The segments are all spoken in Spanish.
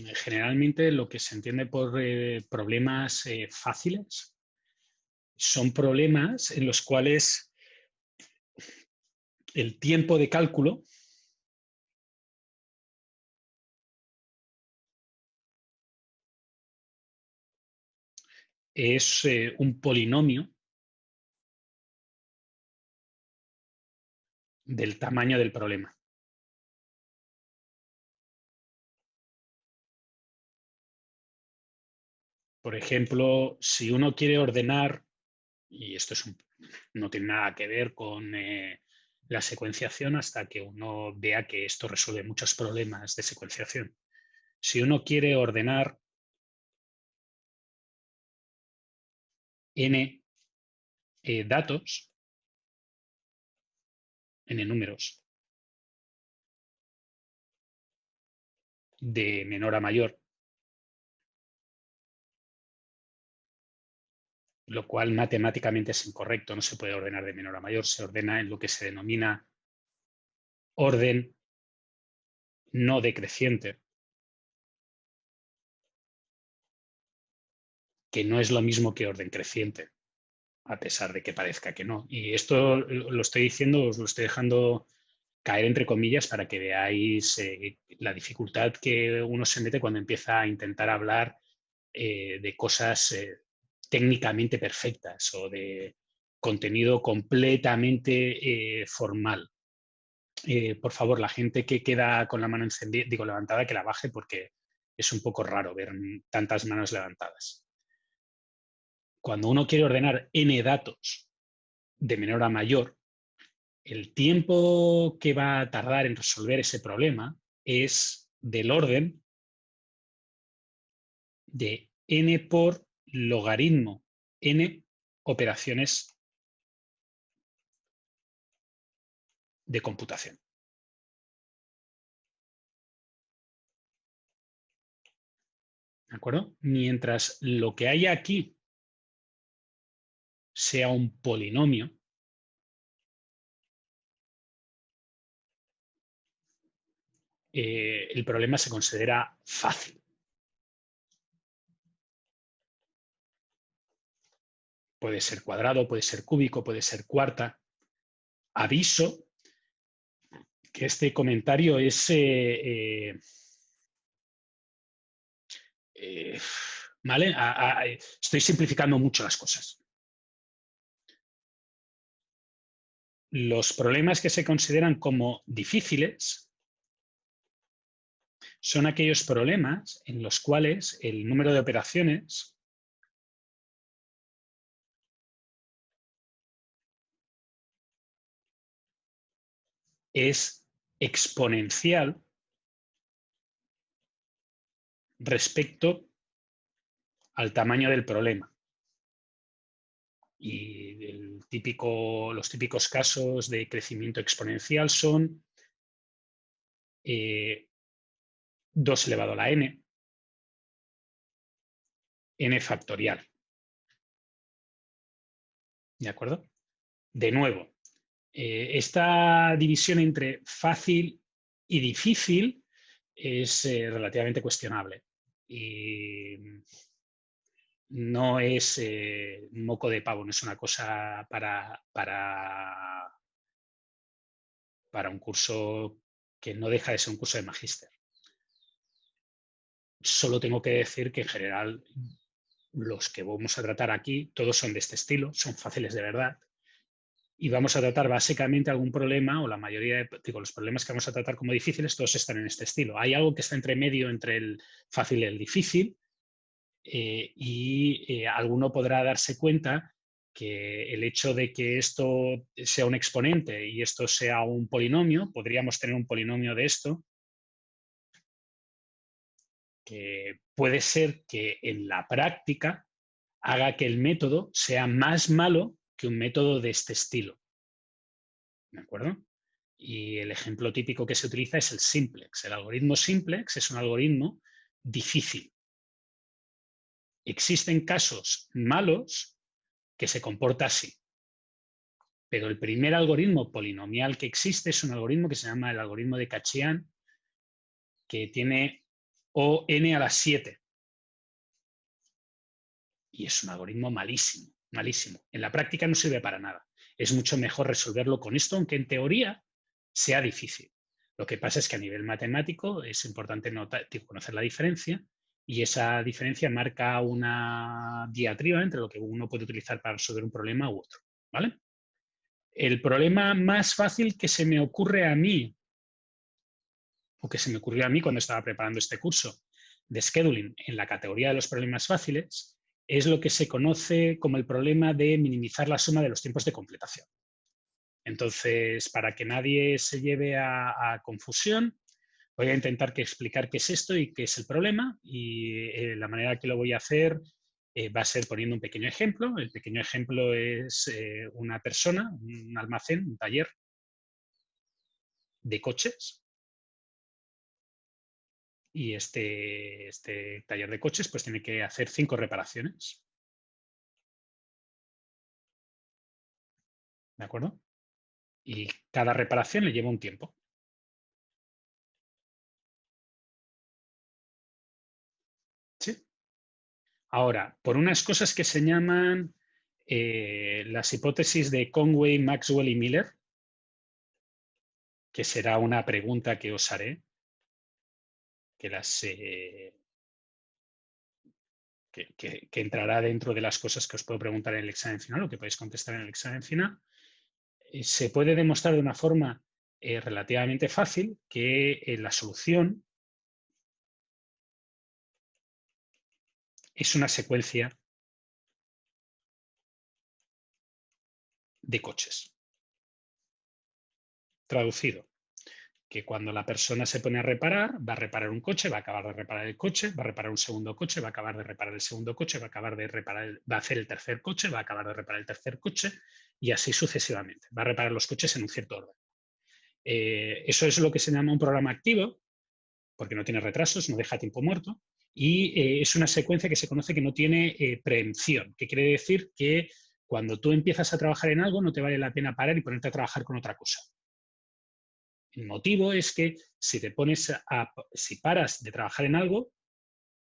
Generalmente lo que se entiende por problemas fáciles son problemas en los cuales el tiempo de cálculo es un polinomio del tamaño del problema. Por ejemplo, si uno quiere ordenar, y esto no tiene nada que ver con la secuenciación hasta que uno vea que esto resuelve muchos problemas de secuenciación. Si uno quiere ordenar n datos, n números, de menor a mayor, lo cual matemáticamente es incorrecto, no se puede ordenar de menor a mayor, se ordena en lo que se denomina orden no decreciente, que no es lo mismo que orden creciente, a pesar de que parezca que no. Y esto lo estoy diciendo, os lo estoy dejando caer entre comillas para que veáis la dificultad que uno se mete cuando empieza a intentar hablar de cosas técnicamente perfectas o de contenido completamente formal. Por favor, la gente que queda con la mano encendida, digo levantada, que la baje porque es un poco raro ver tantas manos levantadas. Cuando uno quiere ordenar n datos de menor a mayor, el tiempo que va a tardar en resolver ese problema es del orden de n por logaritmo n operaciones de computación. ¿De acuerdo? Mientras lo que haya aquí sea un polinomio, el problema se considera fácil. Puede ser cuadrado, puede ser cúbico, puede ser cuarta. Aviso que este comentario es... ¿vale? Estoy simplificando mucho las cosas. Los problemas que se consideran como difíciles son aquellos problemas en los cuales el número de operaciones es exponencial respecto al tamaño del problema. Y los típicos casos de crecimiento exponencial son 2 elevado a la n, n factorial. ¿De acuerdo? De nuevo, esta división entre fácil y difícil es relativamente cuestionable. Y no es moco de pavo, no es una cosa para un curso que no deja de ser un curso de magíster. Solo tengo que decir que en general los que vamos a tratar aquí, todos son de este estilo, son fáciles de verdad. Y vamos a tratar básicamente algún problema, o la mayoría de los problemas que vamos a tratar como difíciles, todos están en este estilo. Hay algo que está entre medio entre el fácil y el difícil, y alguno podrá darse cuenta que el hecho de que esto sea un exponente y esto sea un polinomio, podríamos tener un polinomio de esto, que puede ser que en la práctica haga que el método sea más malo que un método de este estilo. ¿De acuerdo? Y el ejemplo típico que se utiliza es el simplex. El algoritmo simplex es un algoritmo difícil. Existen casos malos que se comporta así. Pero el primer algoritmo polinomial que existe es un algoritmo que se llama el algoritmo de Cachian, que tiene o n a la 7. Y es un algoritmo malísimo, malísimo. En la práctica no sirve para nada. Es mucho mejor resolverlo con esto, aunque en teoría sea difícil. Lo que pasa es que a nivel matemático es importante conocer la diferencia, y esa diferencia marca una diatriba entre lo que uno puede utilizar para resolver un problema u otro, ¿vale? El problema más fácil que se me ocurre a mí, o que se me ocurrió a mí cuando estaba preparando este curso de scheduling en la categoría de los problemas fáciles, es lo que se conoce como el problema de minimizar la suma de los tiempos de completación. Entonces, para que nadie se lleve a confusión, voy a intentar explicar qué es esto y qué es el problema, y la manera que lo voy a hacer va a ser poniendo un pequeño ejemplo. El pequeño ejemplo es una persona, un almacén, un taller de coches, y este taller de coches pues tiene que hacer 5 reparaciones. ¿De acuerdo? Y cada reparación le lleva un tiempo. ¿Sí? Ahora, por unas cosas que se llaman las hipótesis de Conway, Maxwell y Miller, que será una pregunta que os haré, que entrará dentro de las cosas que os puedo preguntar en el examen final o que podéis contestar en el examen final, se puede demostrar de una forma relativamente fácil que la solución es una secuencia de coches. Traducido, que cuando la persona se pone a reparar, va a reparar un coche, va a acabar de reparar el coche, va a reparar un segundo coche, va a acabar de reparar el segundo coche, va a hacer el tercer coche, va a acabar de reparar el tercer coche, y así sucesivamente. Va a reparar los coches en un cierto orden. Eso es lo que se llama un programa activo, porque no tiene retrasos, no deja tiempo muerto, y es una secuencia que se conoce que no tiene preempción, que quiere decir que cuando tú empiezas a trabajar en algo no te vale la pena parar y ponerte a trabajar con otra cosa. El motivo es que si paras de trabajar en algo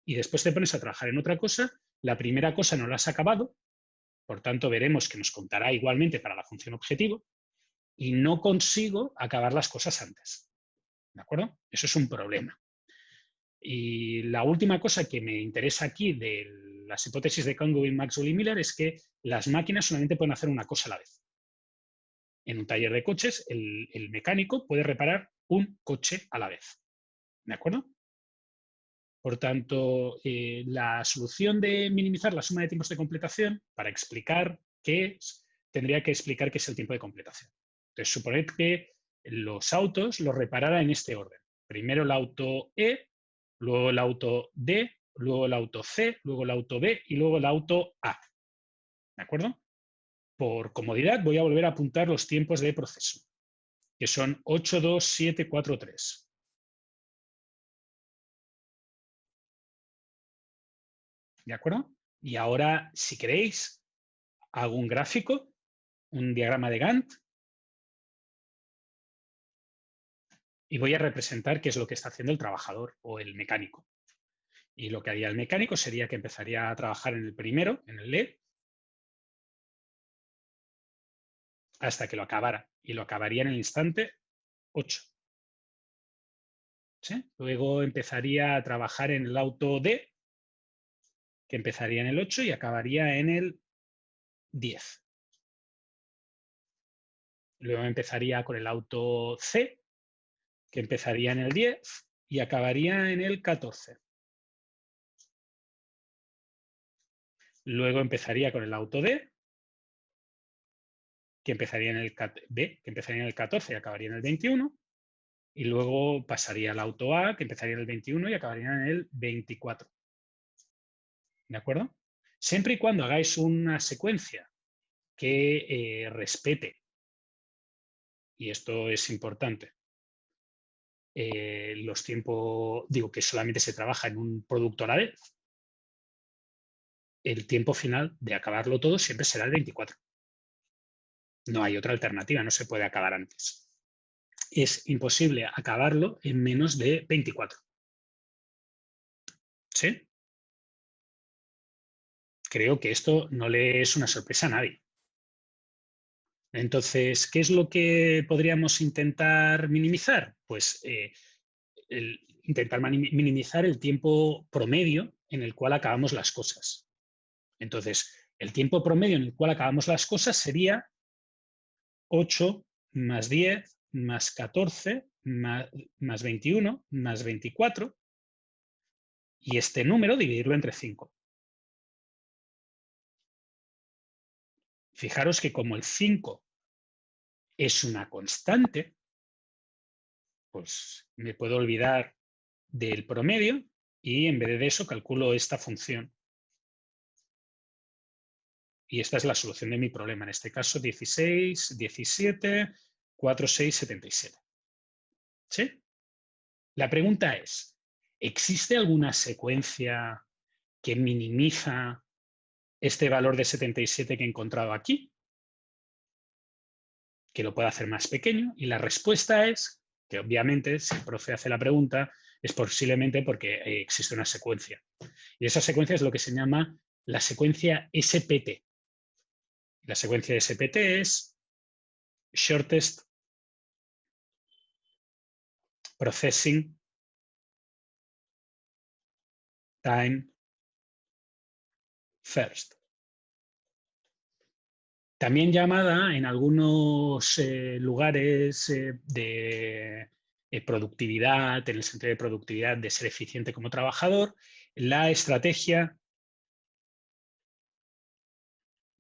y después te pones a trabajar en otra cosa, la primera cosa no la has acabado, por tanto veremos que nos contará igualmente para la función objetivo, y no consigo acabar las cosas antes. ¿De acuerdo? Eso es un problema. Y la última cosa que me interesa aquí de las hipótesis de Conway, Maxwell y Miller es que las máquinas solamente pueden hacer una cosa a la vez. En un taller de coches, el mecánico puede reparar un coche a la vez. ¿De acuerdo? Por tanto, la solución de minimizar la suma de tiempos de completación, para explicar qué es, tendría que explicar qué es el tiempo de completación. Entonces, suponed que los autos los reparara en este orden. Primero el auto E, luego el auto D, luego el auto C, luego el auto B y luego el auto A. ¿De acuerdo? Por comodidad voy a volver a apuntar los tiempos de proceso, que son 8, 2, 7, 4, 3. ¿De acuerdo? Y ahora, si queréis, hago un gráfico, un diagrama de Gantt, y voy a representar qué es lo que está haciendo el trabajador o el mecánico. Y lo que haría el mecánico sería que empezaría a trabajar en el primero, en el LED, hasta que lo acabara. Y lo acabaría en el instante 8. ¿Sí? Luego empezaría a trabajar en el auto D, que empezaría en el 8 y acabaría en el 10. Luego empezaría con el auto C, que empezaría en el 10 y acabaría en el 14. Luego empezaría con el auto D, que empezaría en el B, que empezaría en el 14 y acabaría en el 21. Y luego pasaría al auto A, que empezaría en el 21 y acabaría en el 24. ¿De acuerdo? Siempre y cuando hagáis una secuencia que respete, y esto es importante, los tiempos, digo que solamente se trabaja en un producto a la vez, el tiempo final de acabarlo todo siempre será el 24. No hay otra alternativa, no se puede acabar antes. Es imposible acabarlo en menos de 24. ¿Sí? Creo que esto no le es una sorpresa a nadie. Entonces, ¿qué es lo que podríamos intentar minimizar? Pues intentar minimizar el tiempo promedio en el cual acabamos las cosas. Entonces, el tiempo promedio en el cual acabamos las cosas sería 8 más 10 más 14 más 21 más 24 y este número dividirlo entre 5. Fijaros que como el 5 es una constante, pues me puedo olvidar del promedio y en vez de eso calculo esta función. Y esta es la solución de mi problema. En este caso, 16, 17, 4, 6, 77. ¿Sí? La pregunta es, ¿existe alguna secuencia que minimiza este valor de 77 que he encontrado aquí? Que lo pueda hacer más pequeño. Y la respuesta es que obviamente, si el profe hace la pregunta, es posiblemente porque existe una secuencia. Y esa secuencia es lo que se llama la secuencia SPT. La secuencia SPT es Shortest Processing Time First. También llamada en algunos lugares de productividad, en el sentido de productividad, de ser eficiente como trabajador, la estrategia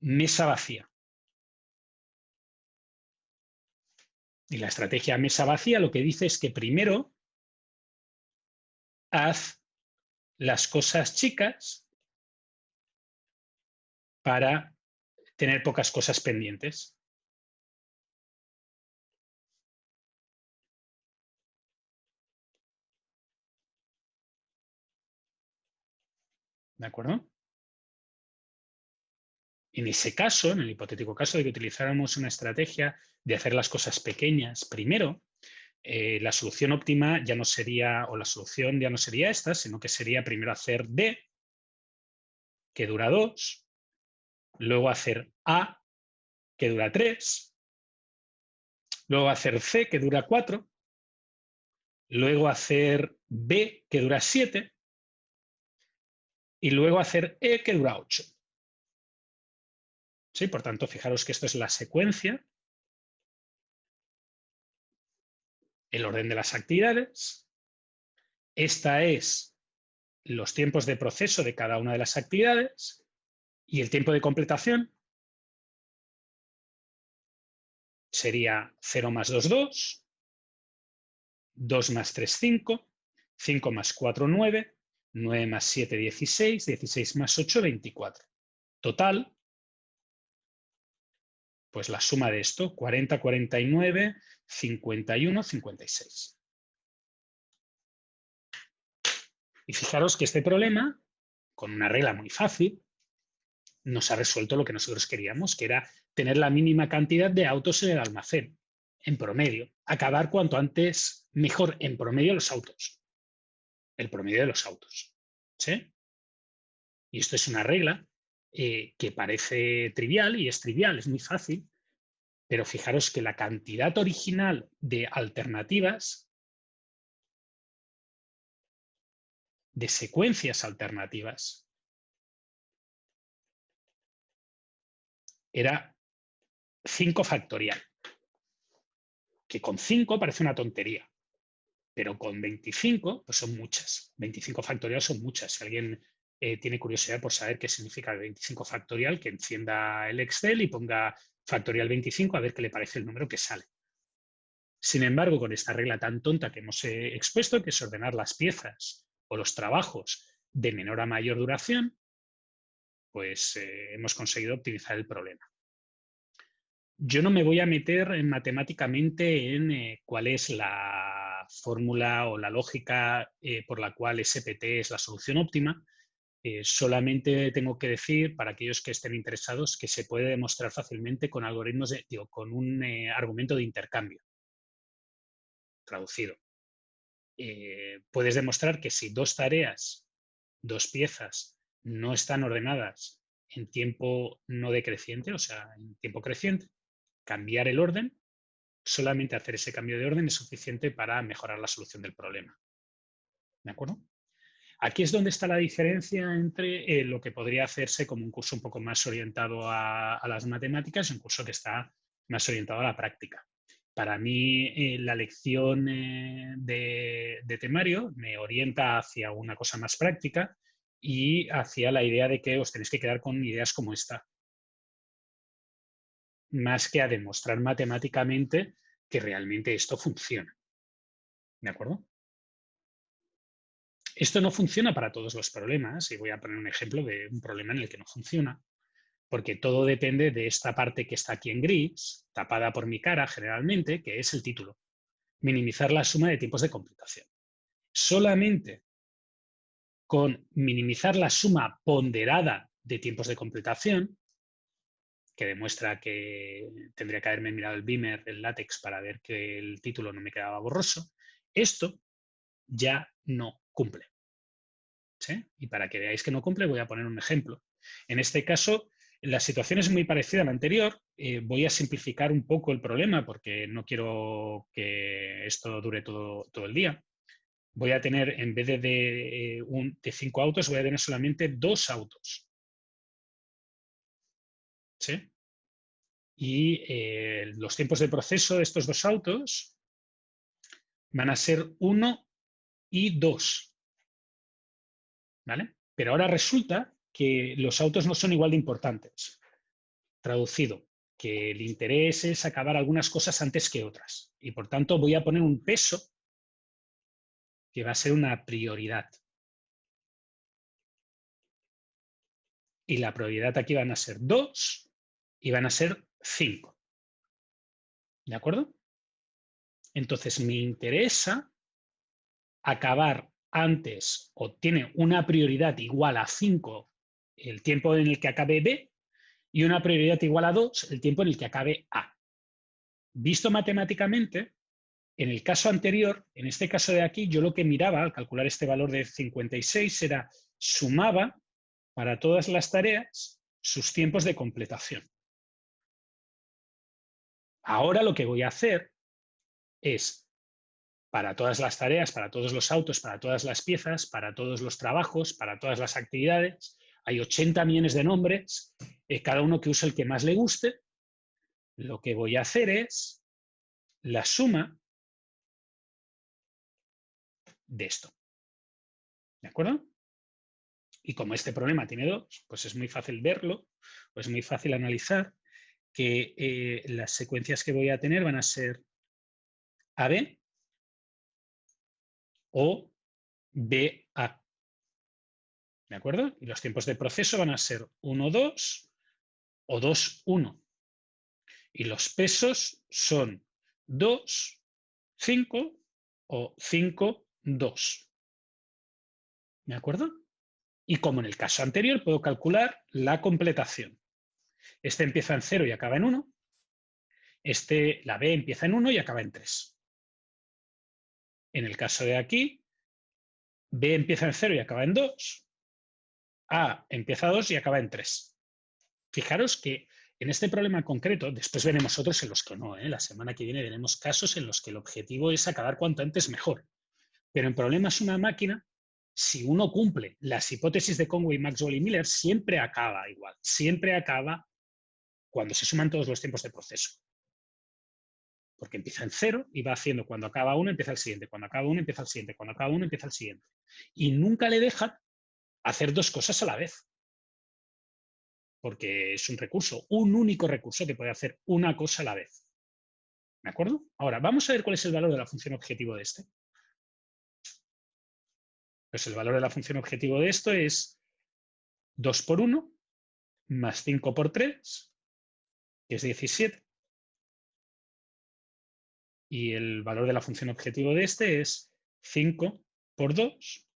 mesa vacía. Y la estrategia mesa vacía lo que dice es que primero haz las cosas chicas para tener pocas cosas pendientes. ¿De acuerdo? En ese caso, en el hipotético caso de que utilizáramos una estrategia de hacer las cosas pequeñas primero, la solución óptima ya no sería, o la solución ya no sería esta, sino que sería primero hacer D, que dura 2, luego hacer A, que dura 3, luego hacer C, que dura 4, luego hacer B, que dura 7, y luego hacer E, que dura 8. ¿Sí? Por tanto, fijaros que esto es la secuencia, el orden de las actividades. Esta es los tiempos de proceso de cada una de las actividades y el tiempo de completación sería 0 más 2, 2, 2 más 3, 5, 5 más 4, 9, 9 más 7, 16, 16 más 8, 24. Total, pues la suma de esto, 40, 49, 51, 56. Y fijaros que este problema, con una regla muy fácil, nos ha resuelto lo que nosotros queríamos, que era tener la mínima cantidad de autos en el almacén, en promedio. Acabar cuanto antes mejor en promedio los autos. El promedio de los autos. ¿Sí? Y esto es una regla que parece trivial y es trivial, es muy fácil, pero fijaros que la cantidad original de alternativas, de secuencias alternativas, era 5 factorial, que con 5 parece una tontería, pero con 25 pues son muchas. 25 factorial son muchas. Si alguien tiene curiosidad por saber qué significa el 25 factorial, que encienda el Excel y ponga factorial 25 a ver qué le parece el número que sale. Sin embargo, con esta regla tan tonta que hemos expuesto, que es ordenar las piezas o los trabajos de menor a mayor duración, pues hemos conseguido optimizar el problema. Yo no me voy a meter matemáticamente en cuál es la fórmula o la lógica por la cual SPT es la solución óptima. Solamente tengo que decir, para aquellos que estén interesados, que se puede demostrar fácilmente con algoritmos con un argumento de intercambio traducido. Puedes demostrar que si dos tareas dos piezas no están ordenadas en tiempo no decreciente, o sea, en tiempo creciente, cambiar el orden, solamente hacer ese cambio de orden es suficiente para mejorar la solución del problema. ¿De acuerdo? Aquí es donde está la diferencia entre lo que podría hacerse como un curso un poco más orientado a las matemáticas y un curso que está más orientado a la práctica. Para mí, la lección de temario me orienta hacia una cosa más práctica y hacia la idea de que os tenéis que quedar con ideas como esta, más que a demostrar matemáticamente que realmente esto funciona. ¿De acuerdo? Esto no funciona para todos los problemas, y voy a poner un ejemplo de un problema en el que no funciona, porque todo depende de esta parte que está aquí en gris, tapada por mi cara generalmente, que es el título. Minimizar la suma de tiempos de completación. Solamente con minimizar la suma ponderada de tiempos de completación, que demuestra que tendría que haberme mirado el Beamer, el látex, para ver que el título no me quedaba borroso, esto ya no cumple. ¿Sí? Y para que veáis que no cumple, voy a poner un ejemplo. En este caso, la situación es muy parecida a la anterior. Voy a simplificar un poco el problema porque no quiero que esto dure todo el día. Voy a tener, en vez de 5 autos, voy a tener solamente 2 autos. ¿Sí? Y los tiempos de proceso de estos 2 autos van a ser 1 y 2. ¿Vale? Pero ahora resulta que los autos no son igual de importantes. Traducido, que el interés es acabar algunas cosas antes que otras. Y por tanto voy a poner un peso que va a ser una prioridad. Y la prioridad aquí van a ser 2 y van a ser 5. ¿De acuerdo? Entonces me interesa acabar antes o tiene una prioridad igual a 5 el tiempo en el que acabe B y una prioridad igual a 2 el tiempo en el que acabe A. Visto matemáticamente, en el caso anterior, en este caso de aquí, yo lo que miraba al calcular este valor de 56 era sumaba para todas las tareas sus tiempos de completación. Ahora lo que voy a hacer es, para todas las tareas, para todos los autos, para todas las piezas, para todos los trabajos, para todas las actividades, hay 80 millones de nombres, cada uno que use el que más le guste. Lo que voy a hacer es la suma de esto. ¿De acuerdo? Y como este problema tiene 2, pues es muy fácil verlo, pues es muy fácil analizar que las secuencias que voy a tener van a ser AB o BA. ¿De acuerdo? Y los tiempos de proceso van a ser 1-2 o 2-1. Y los pesos son 2-5 o 5-2. ¿De acuerdo? Y como en el caso anterior, puedo calcular la completación. Este empieza en 0 y acaba en 1. La B empieza en 1 y acaba en 3. En el caso de aquí, B empieza en 0 y acaba en 2. A empieza 2 y acaba en 3. Fijaros que en este problema concreto, después veremos otros en los que no. La semana que viene veremos casos en los que el objetivo es acabar cuanto antes mejor. Pero en problemas una máquina, si uno cumple las hipótesis de Conway, Maxwell y Miller, siempre acaba igual. Siempre acaba cuando se suman todos los tiempos de proceso. Porque empieza en 0 y va haciendo cuando acaba uno, empieza el siguiente, cuando acaba uno, empieza el siguiente, cuando acaba uno, empieza el siguiente. Y nunca le dejan hacer 2 cosas a la vez. Porque es un recurso, un único recurso que puede hacer una cosa a la vez. ¿De acuerdo? Ahora, vamos a ver cuál es el valor de la función objetivo de este. Pues el valor de la función objetivo de esto es 2 por 1 más 5 por 3, que es 17. Y el valor de la función objetivo de este es 5 por 2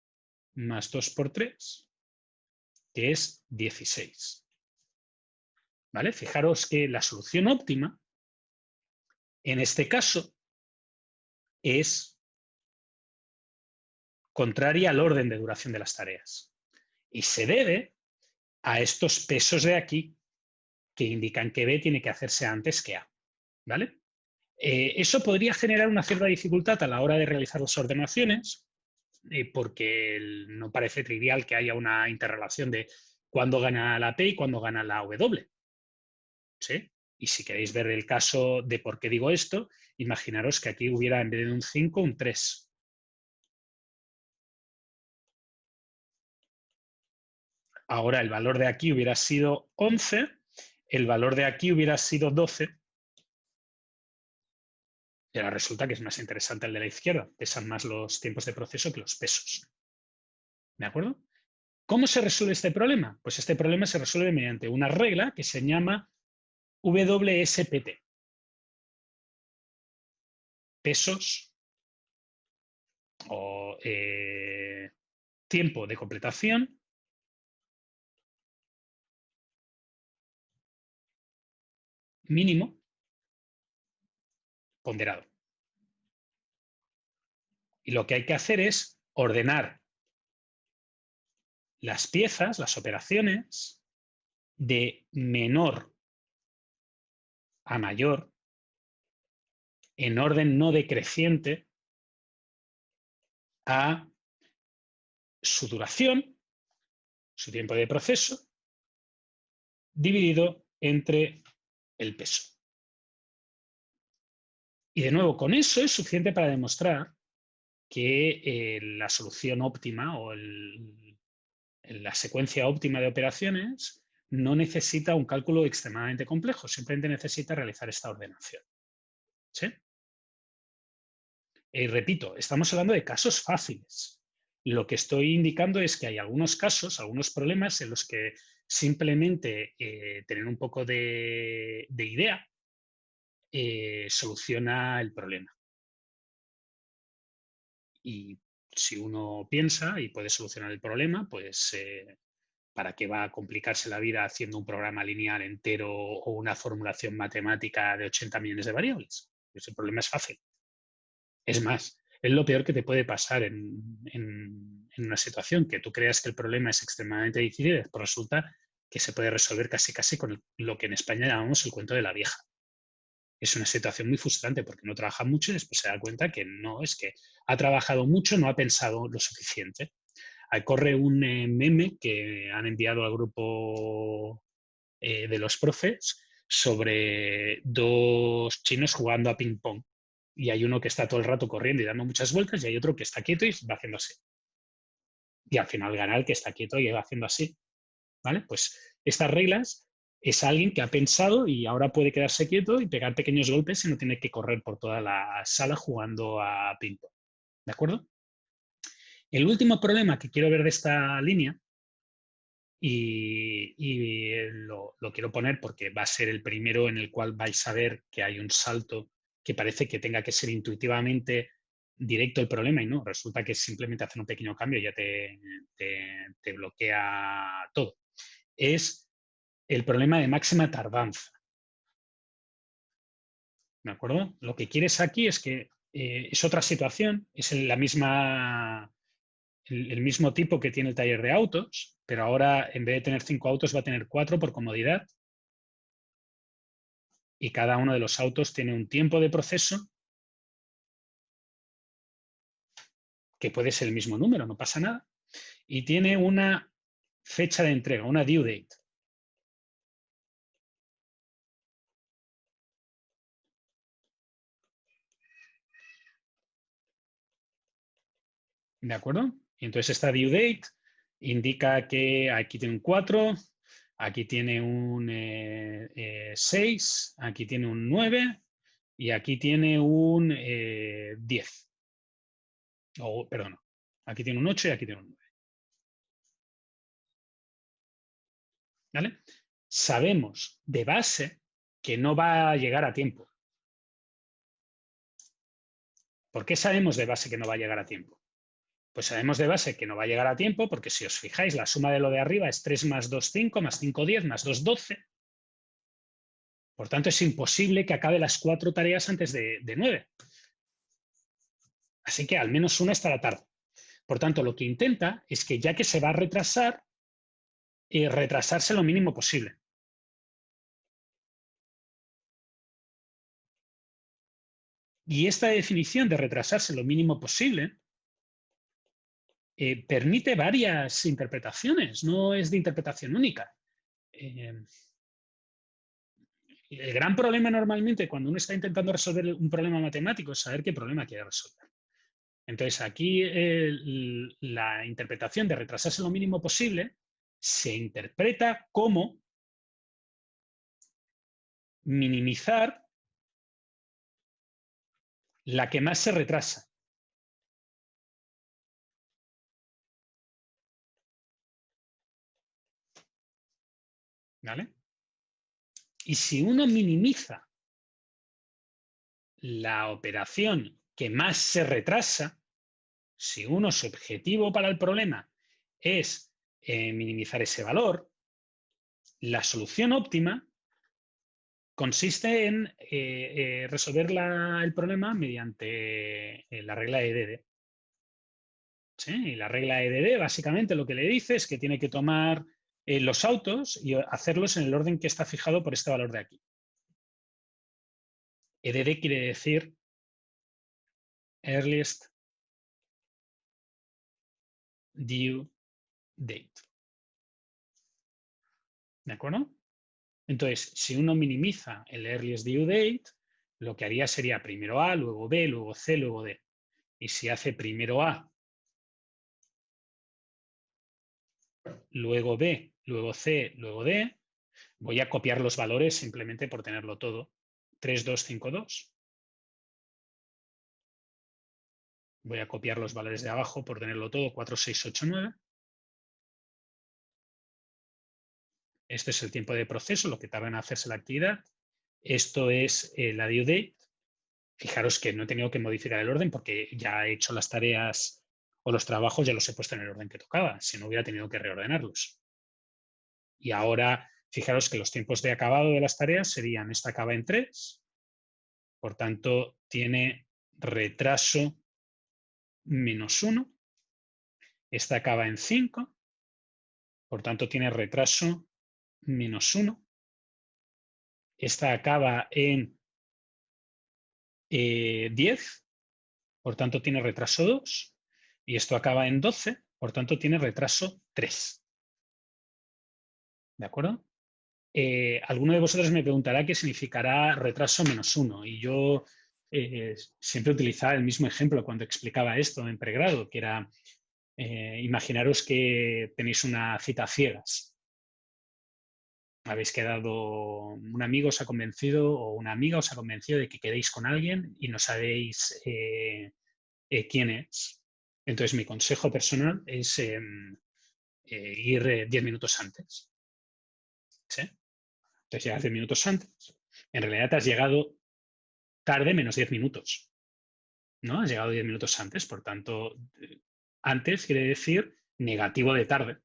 más 2 por 3, que es 16. ¿Vale? Fijaros que la solución óptima, en este caso, es contraria al orden de duración de las tareas. Y se debe a estos pesos de aquí que indican que B tiene que hacerse antes que A. ¿Vale? Eso podría generar una cierta dificultad a la hora de realizar las ordenaciones, porque no parece trivial que haya una interrelación de cuándo gana la P y cuándo gana la W. ¿Sí? Y si queréis ver el caso de por qué digo esto, imaginaros que aquí hubiera en vez de un 5, un 3. Ahora el valor de aquí hubiera sido 11, el valor de aquí hubiera sido 12. Y ahora resulta que es más interesante el de la izquierda. Pesan más los tiempos de proceso que los pesos. ¿De acuerdo? ¿Cómo se resuelve este problema? Pues este problema se resuelve mediante una regla que se llama WSPT. Pesos o tiempo de completación mínimo ponderado. Y lo que hay que hacer es ordenar las piezas, las operaciones, de menor a mayor, en orden no decreciente, a su duración, su tiempo de proceso, dividido entre el peso. Y de nuevo, con eso es suficiente para demostrar que la solución óptima o la secuencia óptima de operaciones no necesita un cálculo extremadamente complejo, simplemente necesita realizar esta ordenación. ¿Sí? Y repito, estamos hablando de casos fáciles. Lo que estoy indicando es que hay algunos casos, algunos problemas en los que simplemente tener un poco de idea soluciona el problema. Y si uno piensa y puede solucionar el problema, pues ¿para qué va a complicarse la vida haciendo un programa lineal entero o una formulación matemática de 80 millones de variables? Pues el problema es fácil. Es más, es lo peor que te puede pasar en una situación que tú creas que el problema es extremadamente difícil, pues resulta que se puede resolver casi con lo que en España llamamos el cuento de la vieja. Es una situación muy frustrante porque no trabaja mucho y después se da cuenta que no, es que ha trabajado mucho, no ha pensado lo suficiente. Ahí corre un meme que han enviado al grupo de los profes sobre dos chinos jugando a ping-pong. Y hay uno que está todo el rato corriendo y dando muchas vueltas y hay otro que está quieto y va haciendo así. Y al final gana el que está quieto y va haciendo así. ¿Vale? Pues estas reglas es alguien que ha pensado y ahora puede quedarse quieto y pegar pequeños golpes y no tiene que correr por toda la sala jugando a ping-pong. ¿De acuerdo? El último problema que quiero ver de esta línea, y lo quiero poner porque va a ser el primero en el cual vais a ver que hay un salto que parece que tenga que ser intuitivamente directo el problema y no, resulta que simplemente hacer un pequeño cambio ya te bloquea todo. Es el problema de máxima tardanza. ¿De acuerdo? Lo que quieres aquí es que es otra situación, es el mismo tipo que tiene el taller de autos, pero ahora en vez de tener 5 autos va a tener 4 por comodidad. Y cada uno de los autos tiene un tiempo de proceso que puede ser el mismo número, no pasa nada. Y tiene una fecha de entrega, una due date. ¿De acuerdo? Y entonces esta due date indica que aquí tiene un 4, aquí tiene un 6, aquí tiene un 9 y aquí tiene un 10. O, perdón, aquí tiene un 8 y aquí tiene un 9. ¿Vale? Sabemos de base que no va a llegar a tiempo. ¿Por qué sabemos de base que no va a llegar a tiempo? Pues sabemos de base que no va a llegar a tiempo porque si os fijáis, la suma de lo de arriba es 3 más 2, 5, más 5, 10, más 2, 12. Por tanto, es imposible que acabe las 4 tareas antes de 9. Así que al menos una estará tarde. Por tanto, lo que intenta es que ya que se va a retrasar, retrasarse lo mínimo posible. Y esta definición de retrasarse lo mínimo posible permite varias interpretaciones, no es de interpretación única. El gran problema normalmente cuando uno está intentando resolver un problema matemático es saber qué problema quiere resolver. Entonces aquí la interpretación de retrasarse lo mínimo posible se interpreta como minimizar la que más se retrasa. ¿Vale? Y si uno minimiza la operación que más se retrasa, si su objetivo para el problema es minimizar ese valor, la solución óptima consiste en resolver el problema mediante la regla EDD. ¿Sí? Y la regla EDD básicamente lo que le dice es que tiene que tomar los autos y hacerlos en el orden que está fijado por este valor de aquí. EDD quiere decir Earliest Due Date. ¿De acuerdo? Entonces, si uno minimiza el Earliest Due Date, lo que haría sería primero A, luego B, luego C, luego D. Y si hace primero A, luego B, luego C, luego D, voy a copiar los valores simplemente por tenerlo todo. 3, 2, 5, 2. Voy a copiar los valores de abajo por tenerlo todo. 4, 6, 8, 9. Este es el tiempo de proceso, lo que tarda en hacerse la actividad. Esto es la due date. Fijaros que no he tenido que modificar el orden porque ya he hecho las tareas o los trabajos, ya los he puesto en el orden que tocaba, si no hubiera tenido que reordenarlos. Y ahora, fijaros que los tiempos de acabado de las tareas serían, esta acaba en 3, por tanto, tiene retraso -1. Esta acaba en 5, por tanto, tiene retraso -1. Esta acaba en 10, por tanto, tiene retraso 2. Y esto acaba en 12, por tanto, tiene retraso 3. ¿De acuerdo? Alguno de vosotros me preguntará qué significará retraso -1. Y yo siempre utilizaba el mismo ejemplo cuando explicaba esto en pregrado, que era, imaginaros que tenéis una cita a ciegas. Habéis quedado, un amigo os ha convencido o una amiga os ha convencido de que quedéis con alguien y no sabéis quién es. Entonces, mi consejo personal es ir 10 minutos antes. ¿Sí? Entonces, llegas 10 minutos antes. En realidad te has llegado tarde menos 10 minutos. ¿No? Has llegado 10 minutos antes, por tanto, antes quiere decir negativo de tarde.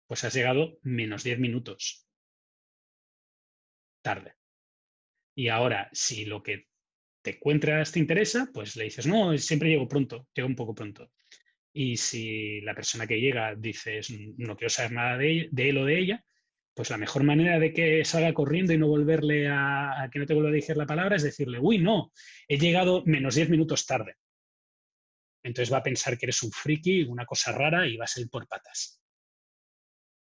Pues has llegado menos 10 minutos tarde. Y ahora, si lo que te encuentras te interesa, pues le dices, no, siempre llego pronto, llego un poco pronto. Y si la persona que llega dices, no quiero saber nada de él o de ella, pues la mejor manera de que salga corriendo y no volverle a que no te vuelva a decir la palabra es decirle, uy, no, he llegado menos 10 minutos tarde. Entonces va a pensar que eres un friki, una cosa rara y vas a ir por patas.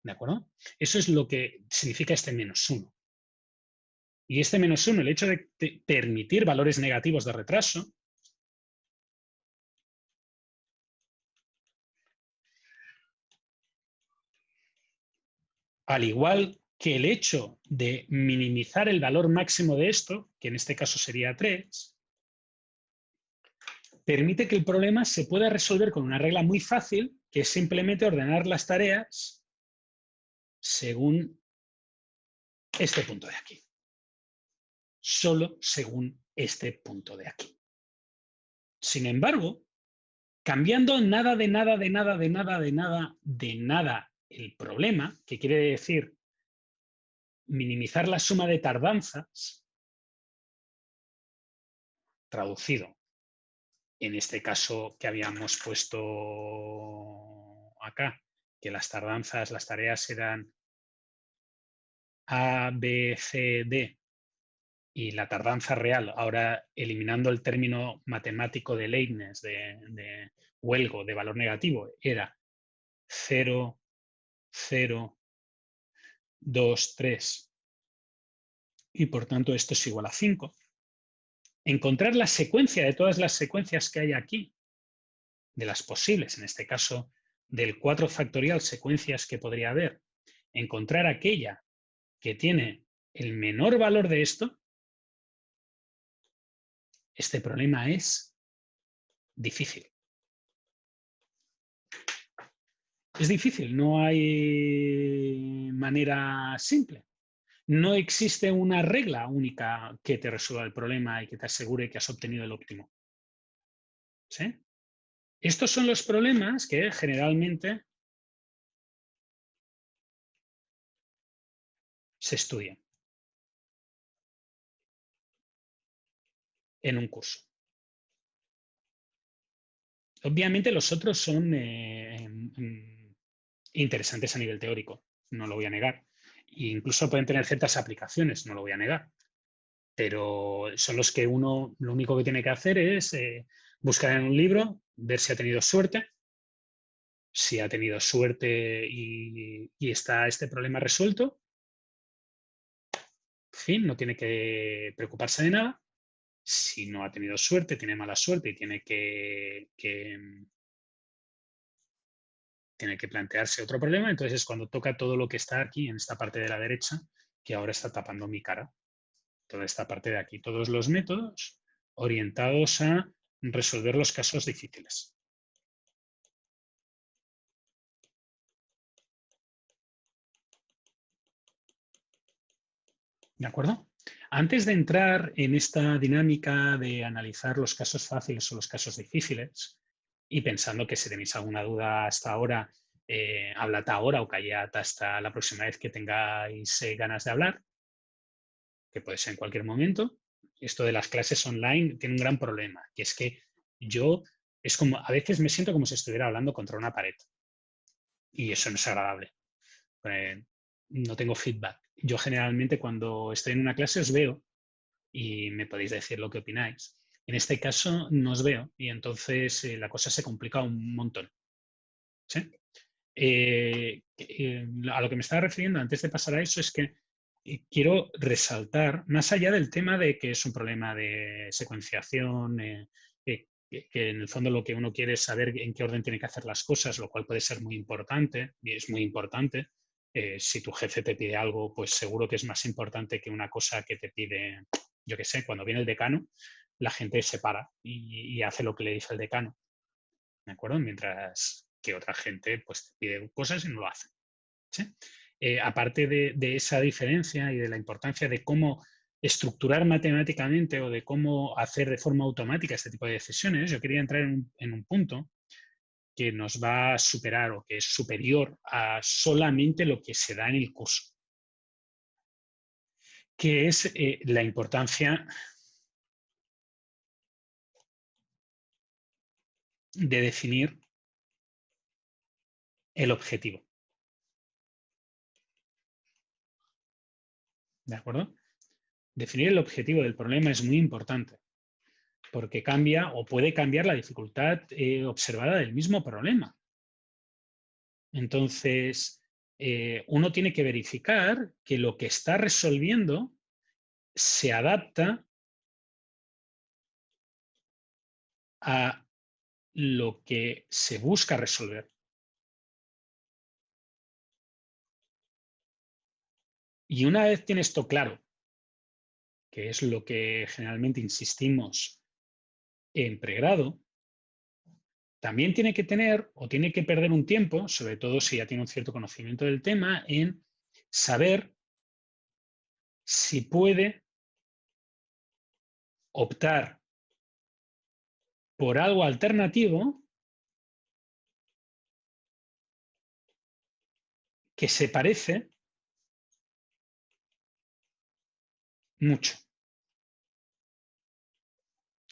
¿De acuerdo? Eso es lo que significa este -1. Y este -1, el hecho de permitir valores negativos de retraso, al igual que el hecho de minimizar el valor máximo de esto, que en este caso sería 3, permite que el problema se pueda resolver con una regla muy fácil, que es simplemente ordenar las tareas según este punto de aquí. Solo según este punto de aquí. Sin embargo, cambiando nada de nada de nada de nada de nada de nada el problema, que quiere decir minimizar la suma de tardanzas, traducido en este caso que habíamos puesto acá, que las tardanzas, las tareas eran A, B, C, D y la tardanza real, ahora eliminando el término matemático de Leibniz, de huelgo, de valor negativo, era 0, 0, 2, 3 y por tanto esto es igual a 5. Encontrar la secuencia de todas las secuencias que hay aquí, de las posibles, en este caso del 4 factorial secuencias que podría haber, encontrar aquella que tiene el menor valor de esto, este problema es difícil. Es difícil, no hay manera simple. No existe una regla única que te resuelva el problema y que te asegure que has obtenido el óptimo. ¿Sí? Estos son los problemas que generalmente se estudian en un curso. Obviamente los otros son interesantes a nivel teórico, no lo voy a negar. E incluso pueden tener ciertas aplicaciones, no lo voy a negar. Pero son los que uno lo único que tiene que hacer es buscar en un libro, ver si ha tenido suerte. Si ha tenido suerte y está este problema resuelto, en fin, no tiene que preocuparse de nada. Si no ha tenido suerte, tiene mala suerte y tiene que plantearse otro problema, entonces es cuando toca todo lo que está aquí en esta parte de la derecha, que ahora está tapando mi cara. Toda esta parte de aquí, todos los métodos orientados a resolver los casos difíciles. ¿De acuerdo? Antes de entrar en esta dinámica de analizar los casos fáciles o los casos difíciles, y pensando que si tenéis alguna duda hasta ahora, hablad ahora o callad hasta la próxima vez que tengáis ganas de hablar, que puede ser en cualquier momento. Esto de las clases online tiene un gran problema, que es que yo es como, a veces me siento como si estuviera hablando contra una pared. Y eso no es agradable. No tengo feedback. Yo generalmente cuando estoy en una clase os veo y me podéis decir lo que opináis. En este caso no os veo y entonces la cosa se complica un montón. ¿Sí? A lo que me estaba refiriendo antes de pasar a eso es que quiero resaltar, más allá del tema de que es un problema de secuenciación, que en el fondo lo que uno quiere es saber en qué orden tiene que hacer las cosas, lo cual puede ser muy importante, y es muy importante. Si tu jefe te pide algo, pues seguro que es más importante que una cosa que te pide, yo qué sé, cuando viene el decano, la gente se para y hace lo que le dice el decano. ¿De acuerdo? Mientras que otra gente pues te pide cosas y no lo hace. ¿Sí? Aparte de esa diferencia y de la importancia de cómo estructurar matemáticamente o de cómo hacer de forma automática este tipo de decisiones, yo quería entrar en un punto que nos va a superar o que es superior a solamente lo que se da en el curso, que es la importancia de definir el objetivo. ¿De acuerdo? Definir el objetivo del problema es muy importante, porque cambia o puede cambiar la dificultad observada del mismo problema. Entonces, uno tiene que verificar que lo que está resolviendo se adapta a lo que se busca resolver. Y una vez tiene esto claro, que es lo que generalmente insistimos en pregrado, también tiene que tener o tiene que perder un tiempo, sobre todo si ya tiene un cierto conocimiento del tema, en saber si puede optar por algo alternativo que se parece mucho.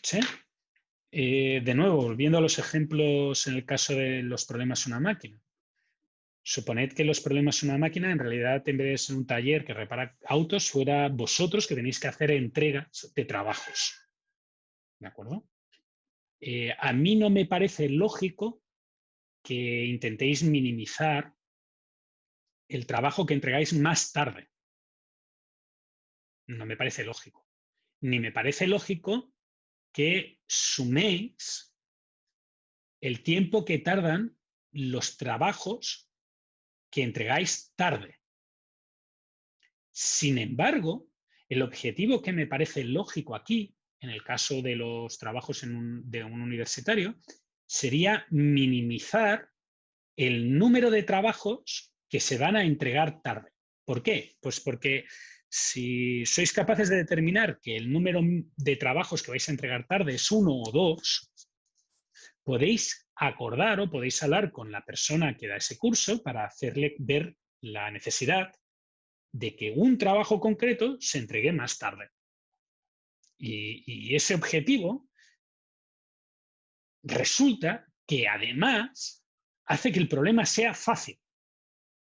¿Sí? De nuevo, volviendo a los ejemplos en el caso de los problemas en una máquina. Suponed que los problemas en una máquina, en realidad, en vez de ser un taller que repara autos, fuera vosotros que tenéis que hacer entregas de trabajos. ¿De acuerdo? A mí no me parece lógico que intentéis minimizar el trabajo que entregáis más tarde. No me parece lógico. Ni me parece lógico que suméis el tiempo que tardan los trabajos que entregáis tarde. Sin embargo, el objetivo que me parece lógico aquí, en el caso de los trabajos de un universitario, sería minimizar el número de trabajos que se van a entregar tarde. ¿Por qué? Pues porque si sois capaces de determinar que el número de trabajos que vais a entregar tarde es 1 o 2, podéis acordar o podéis hablar con la persona que da ese curso para hacerle ver la necesidad de que un trabajo concreto se entregue más tarde. Y ese objetivo resulta que además hace que el problema sea fácil.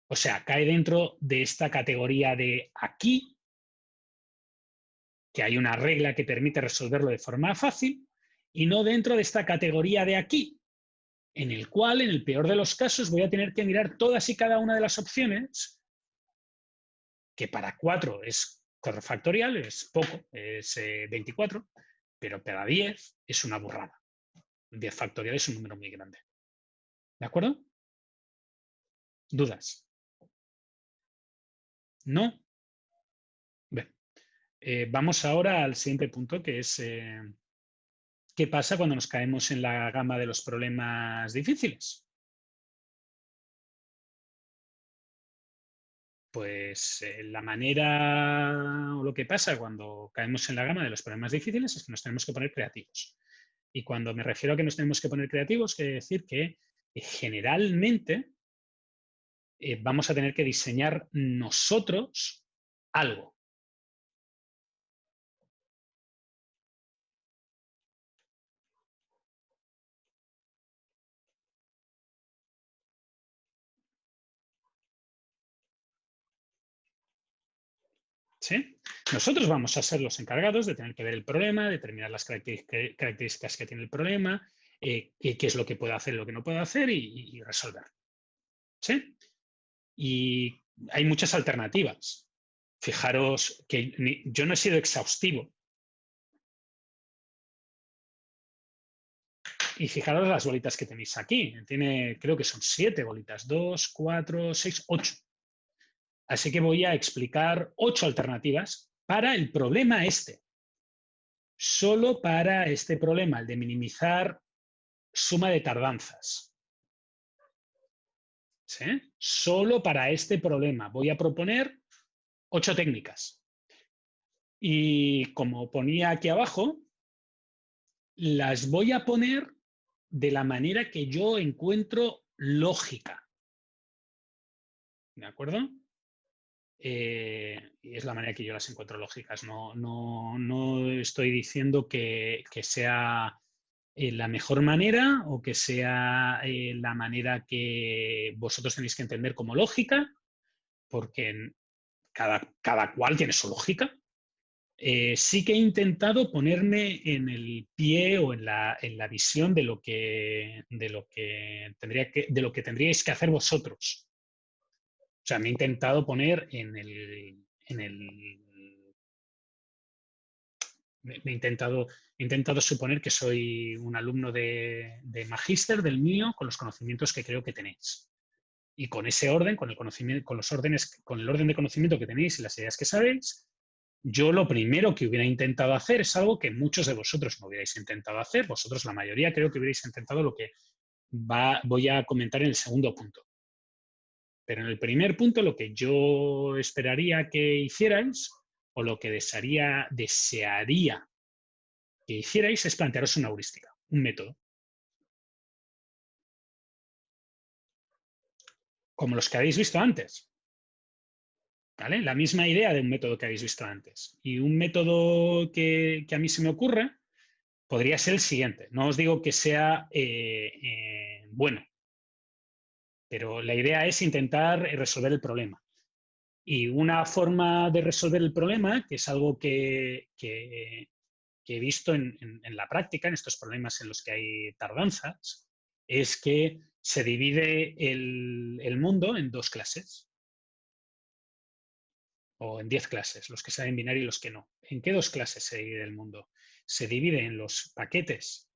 O sea, cae dentro de esta categoría de aquí, que hay una regla que permite resolverlo de forma fácil, y no dentro de esta categoría de aquí, en el cual, en el peor de los casos, voy a tener que mirar todas y cada una de las opciones, que para 4 es 4 factorial, es poco, es 24, pero para 10 es una burrada. 10 factorial es un número muy grande. ¿De acuerdo? ¿Dudas? ¿No? Bien. Vamos ahora al siguiente punto, que es ¿qué pasa cuando nos caemos en la gama de los problemas difíciles? Pues la manera o lo que pasa cuando caemos en la gama de los problemas difíciles es que nos tenemos que poner creativos. Y cuando me refiero a que nos tenemos que poner creativos, quiere decir que generalmente vamos a tener que diseñar nosotros algo. ¿Sí? Nosotros vamos a ser los encargados de tener que ver el problema, determinar las características que tiene el problema, qué es lo que puede hacer y lo que no puede hacer y resolver. ¿Sí? Y hay muchas alternativas. Fijaros que yo no he sido exhaustivo. Y fijaros las bolitas que tenéis aquí. Creo que son 7 bolitas. 2, 4, 6, 8. Así que voy a explicar 8 alternativas para el problema este. Solo para este problema, el de minimizar suma de tardanzas. ¿Sí? Solo para este problema voy a proponer 8 técnicas. Y como ponía aquí abajo, las voy a poner de la manera que yo encuentro lógica. ¿De acuerdo? Y es la manera que yo las encuentro lógicas. No estoy diciendo que sea la mejor manera o que sea la manera que vosotros tenéis que entender como lógica, porque cada cual tiene su lógica. Sí que he intentado ponerme en el pie o en la visión de lo que tendríais que hacer vosotros. O sea, me he intentado poner he intentado suponer que soy un alumno de magíster del mío con los conocimientos que creo que tenéis. Y con ese orden, con el orden de conocimiento que tenéis y las ideas que sabéis, yo lo primero que hubiera intentado hacer es algo que muchos de vosotros no hubierais intentado hacer. Vosotros, la mayoría, creo que hubierais intentado lo que voy a comentar en el segundo punto. Pero en el primer punto, lo que yo esperaría que hicierais o lo que desearía que hicierais es plantearos una heurística, un método. Como los que habéis visto antes. ¿Vale? La misma idea de un método que habéis visto antes. Y un método que a mí se me ocurre podría ser el siguiente. No os digo que sea bueno, pero la idea es intentar resolver el problema. Y una forma de resolver el problema, que es algo que he visto en la práctica, en estos problemas en los que hay tardanzas, es que se divide el mundo en 2 clases o en 10 clases, los que saben binario y los que no. ¿En qué 2 clases se divide el mundo? Se divide en los paquetes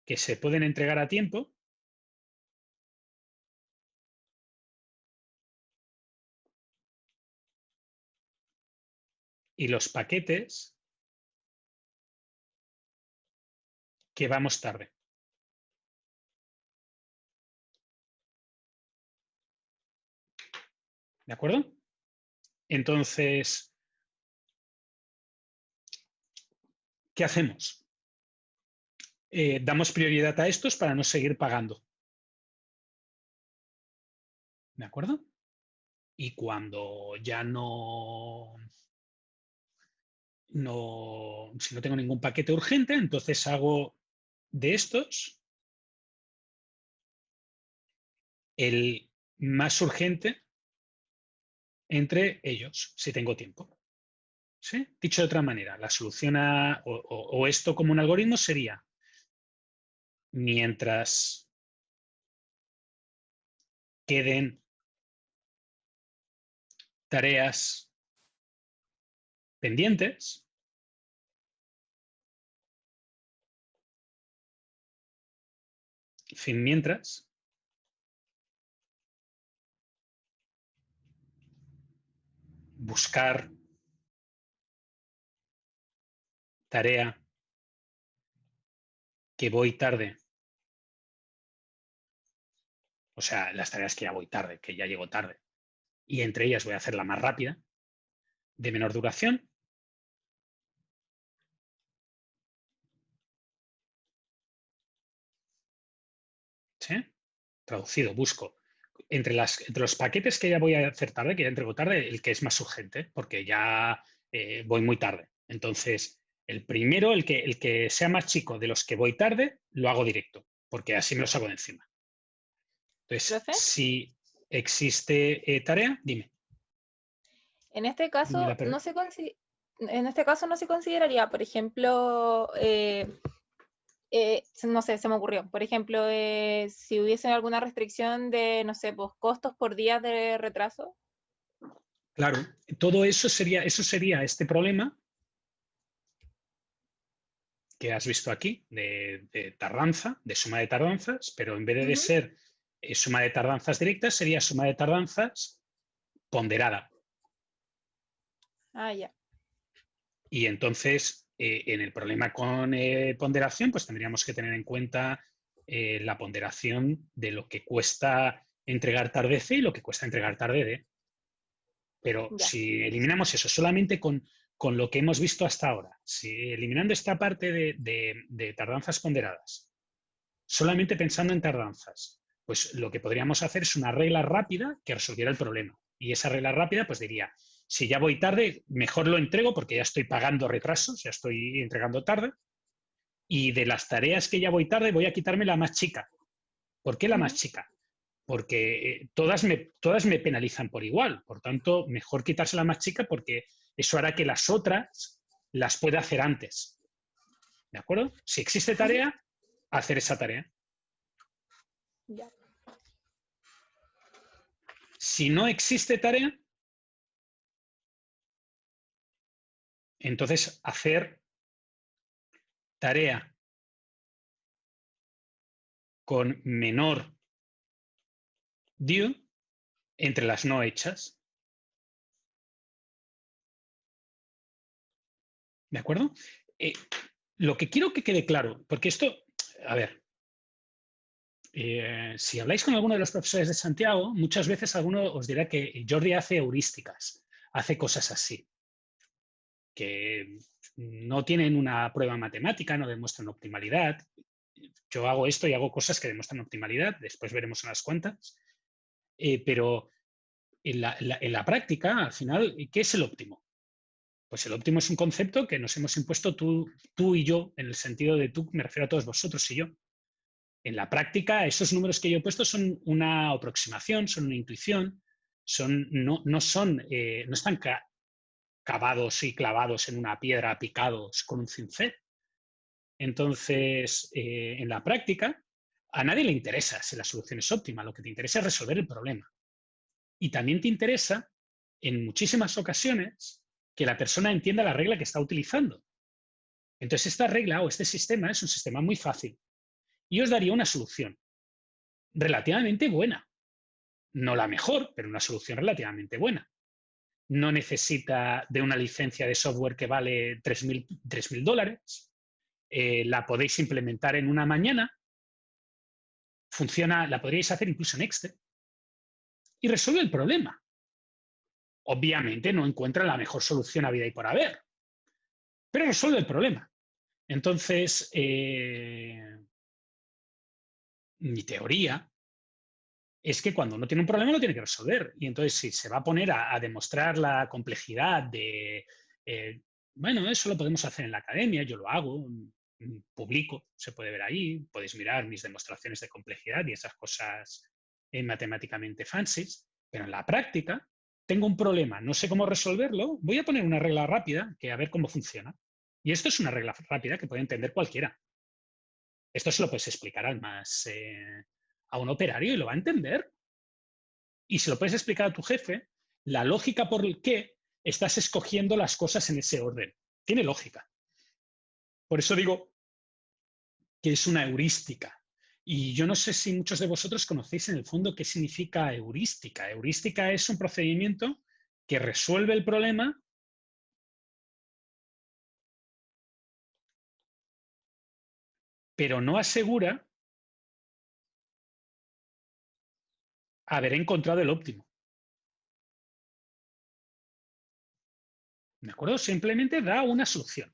que se pueden entregar a tiempo y los paquetes que vamos tarde. ¿De acuerdo? Entonces, ¿qué hacemos? Damos prioridad a estos para no seguir pagando. ¿De acuerdo? Y cuando ya si no tengo ningún paquete urgente, entonces hago de estos el más urgente entre ellos, si tengo tiempo. ¿Sí? Dicho de otra manera, la solución o esto como un algoritmo sería, mientras queden tareas pendientes, fin mientras, buscar tarea que voy tarde, o sea, las tareas que ya voy tarde, que ya llego tarde, y entre ellas voy a hacer la más rápida, de menor duración. ¿Sí? Traducido, busco entre los paquetes que ya voy a hacer tarde, que ya entrego tarde, el que es más urgente, porque ya voy muy tarde. Entonces, el primero, el que sea más chico de los que voy tarde, lo hago directo, porque así me lo saco de encima. Entonces, ¿Profe? si existe tarea, dime. En este Dime caso, en este caso no se consideraría, por ejemplo, no sé, se me ocurrió. Por ejemplo, si hubiese alguna restricción de, no sé, pues costos por días de retraso. Claro, todo eso sería este problema que has visto aquí de tardanza, de suma de tardanzas, pero en vez de Ujú. ser suma de tardanzas directas, sería suma de tardanzas ponderada. Ah, ya. Y entonces, en el problema con ponderación, pues tendríamos que tener en cuenta la ponderación de lo que cuesta entregar tarde C y lo que cuesta entregar tarde D. Pero Ya. si eliminamos eso solamente con lo que hemos visto hasta ahora, si eliminando esta parte de tardanzas ponderadas, solamente pensando en tardanzas, pues lo que podríamos hacer es una regla rápida que resolviera el problema. Y esa regla rápida pues diría, si ya voy tarde, mejor lo entrego porque ya estoy pagando retrasos, ya estoy entregando tarde. Y de las tareas que ya voy tarde, voy a quitarme la más chica. ¿Por qué la más Ujú. chica? Porque todas me penalizan por igual. Por tanto, mejor quitarse la más chica porque eso hará que las otras las pueda hacer antes. ¿De acuerdo? Si existe Ujú. tarea, hacer esa tarea. Ya. Si no existe tarea, entonces hacer tarea con menor due entre las no hechas. ¿De acuerdo? Lo que quiero que quede claro, porque esto, a ver, si habláis con alguno de los profesores de Santiago, muchas veces alguno os dirá que Jordi hace heurísticas, hace cosas así, que no tienen una prueba matemática, no demuestran optimalidad. Yo hago esto y hago cosas que demuestran optimalidad, después veremos unas cuantas, pero en la práctica, al final, ¿qué es el óptimo? Pues el óptimo es un concepto que nos hemos impuesto tú y yo, en el sentido de tú, me refiero a todos vosotros y yo. En la práctica, esos números que yo he puesto son una aproximación, son una intuición, no están cavados y clavados en una piedra, picados con un cincel. Entonces, en la práctica, a nadie le interesa si la solución es óptima, lo que te interesa es resolver el problema. Y también te interesa, en muchísimas ocasiones, que la persona entienda la regla que está utilizando. Entonces, esta regla o este sistema es un sistema muy fácil. Y os daría una solución relativamente buena. No la mejor, pero una solución relativamente buena. No necesita de una licencia de software que vale $3.000. La podéis implementar en una mañana. Funciona, la podríais hacer incluso en Excel. Y resuelve el problema. Obviamente no encuentra la mejor solución a vida y por haber, pero resuelve el problema. Entonces, mi teoría es que cuando uno tiene un problema lo tiene que resolver. Y entonces, si se va a poner a demostrar la complejidad de, bueno, eso lo podemos hacer en la academia, yo lo hago, publico, se puede ver ahí, podéis mirar mis demostraciones de complejidad y esas cosas matemáticamente fancies, pero en la práctica tengo un problema, no sé cómo resolverlo, voy a poner una regla rápida que a ver cómo funciona. Y esto es una regla rápida que puede entender cualquiera. Esto se lo puedes explicar a un operario y lo va a entender. Y se lo puedes explicar a tu jefe, la lógica por qué estás escogiendo las cosas en ese orden. Tiene lógica. Por eso digo que es una heurística. Y yo no sé si muchos de vosotros conocéis en el fondo qué significa heurística. Heurística es un procedimiento que resuelve el problema pero no asegura haber encontrado el óptimo. ¿De acuerdo? Simplemente da una solución.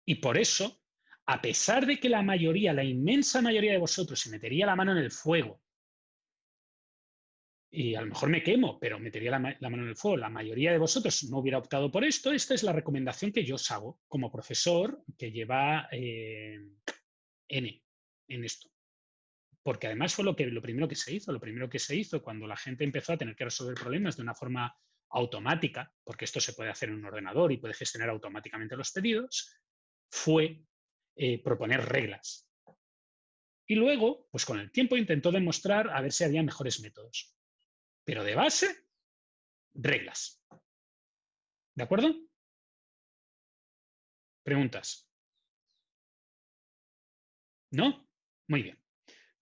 Y por eso, a pesar de que la mayoría, la inmensa mayoría de vosotros se metería la mano en el fuego, y a lo mejor me quemo, pero metería la mano en el fuego, la mayoría de vosotros no hubiera optado por esto, esta es la recomendación que yo os hago como profesor que lleva N en esto. Porque además fue lo primero que se hizo. Lo primero que se hizo cuando la gente empezó a tener que resolver problemas de una forma automática, porque esto se puede hacer en un ordenador y puede gestionar automáticamente los pedidos, fue proponer reglas. Y luego, pues con el tiempo intentó demostrar a ver si había mejores métodos. Pero de base, reglas. ¿De acuerdo? ¿Preguntas? ¿No? Muy bien.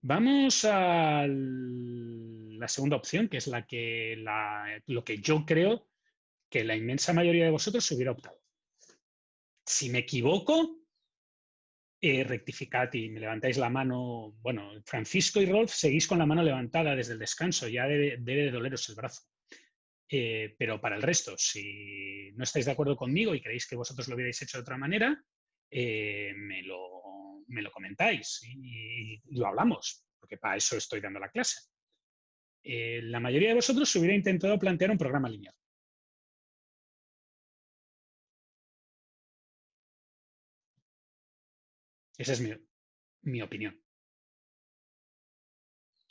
Vamos a la segunda opción, que es lo que yo creo que la inmensa mayoría de vosotros hubiera optado. Si me equivoco, rectificad y me levantáis la mano. Bueno, Francisco y Rolf seguís con la mano levantada desde el descanso, ya debe de doleros el brazo. Pero para el resto, si no estáis de acuerdo conmigo y creéis que vosotros lo hubierais hecho de otra manera, me lo comentáis y lo hablamos, porque para eso estoy dando la clase. La mayoría de vosotros hubiera intentado plantear un programa lineal. Esa es mi opinión.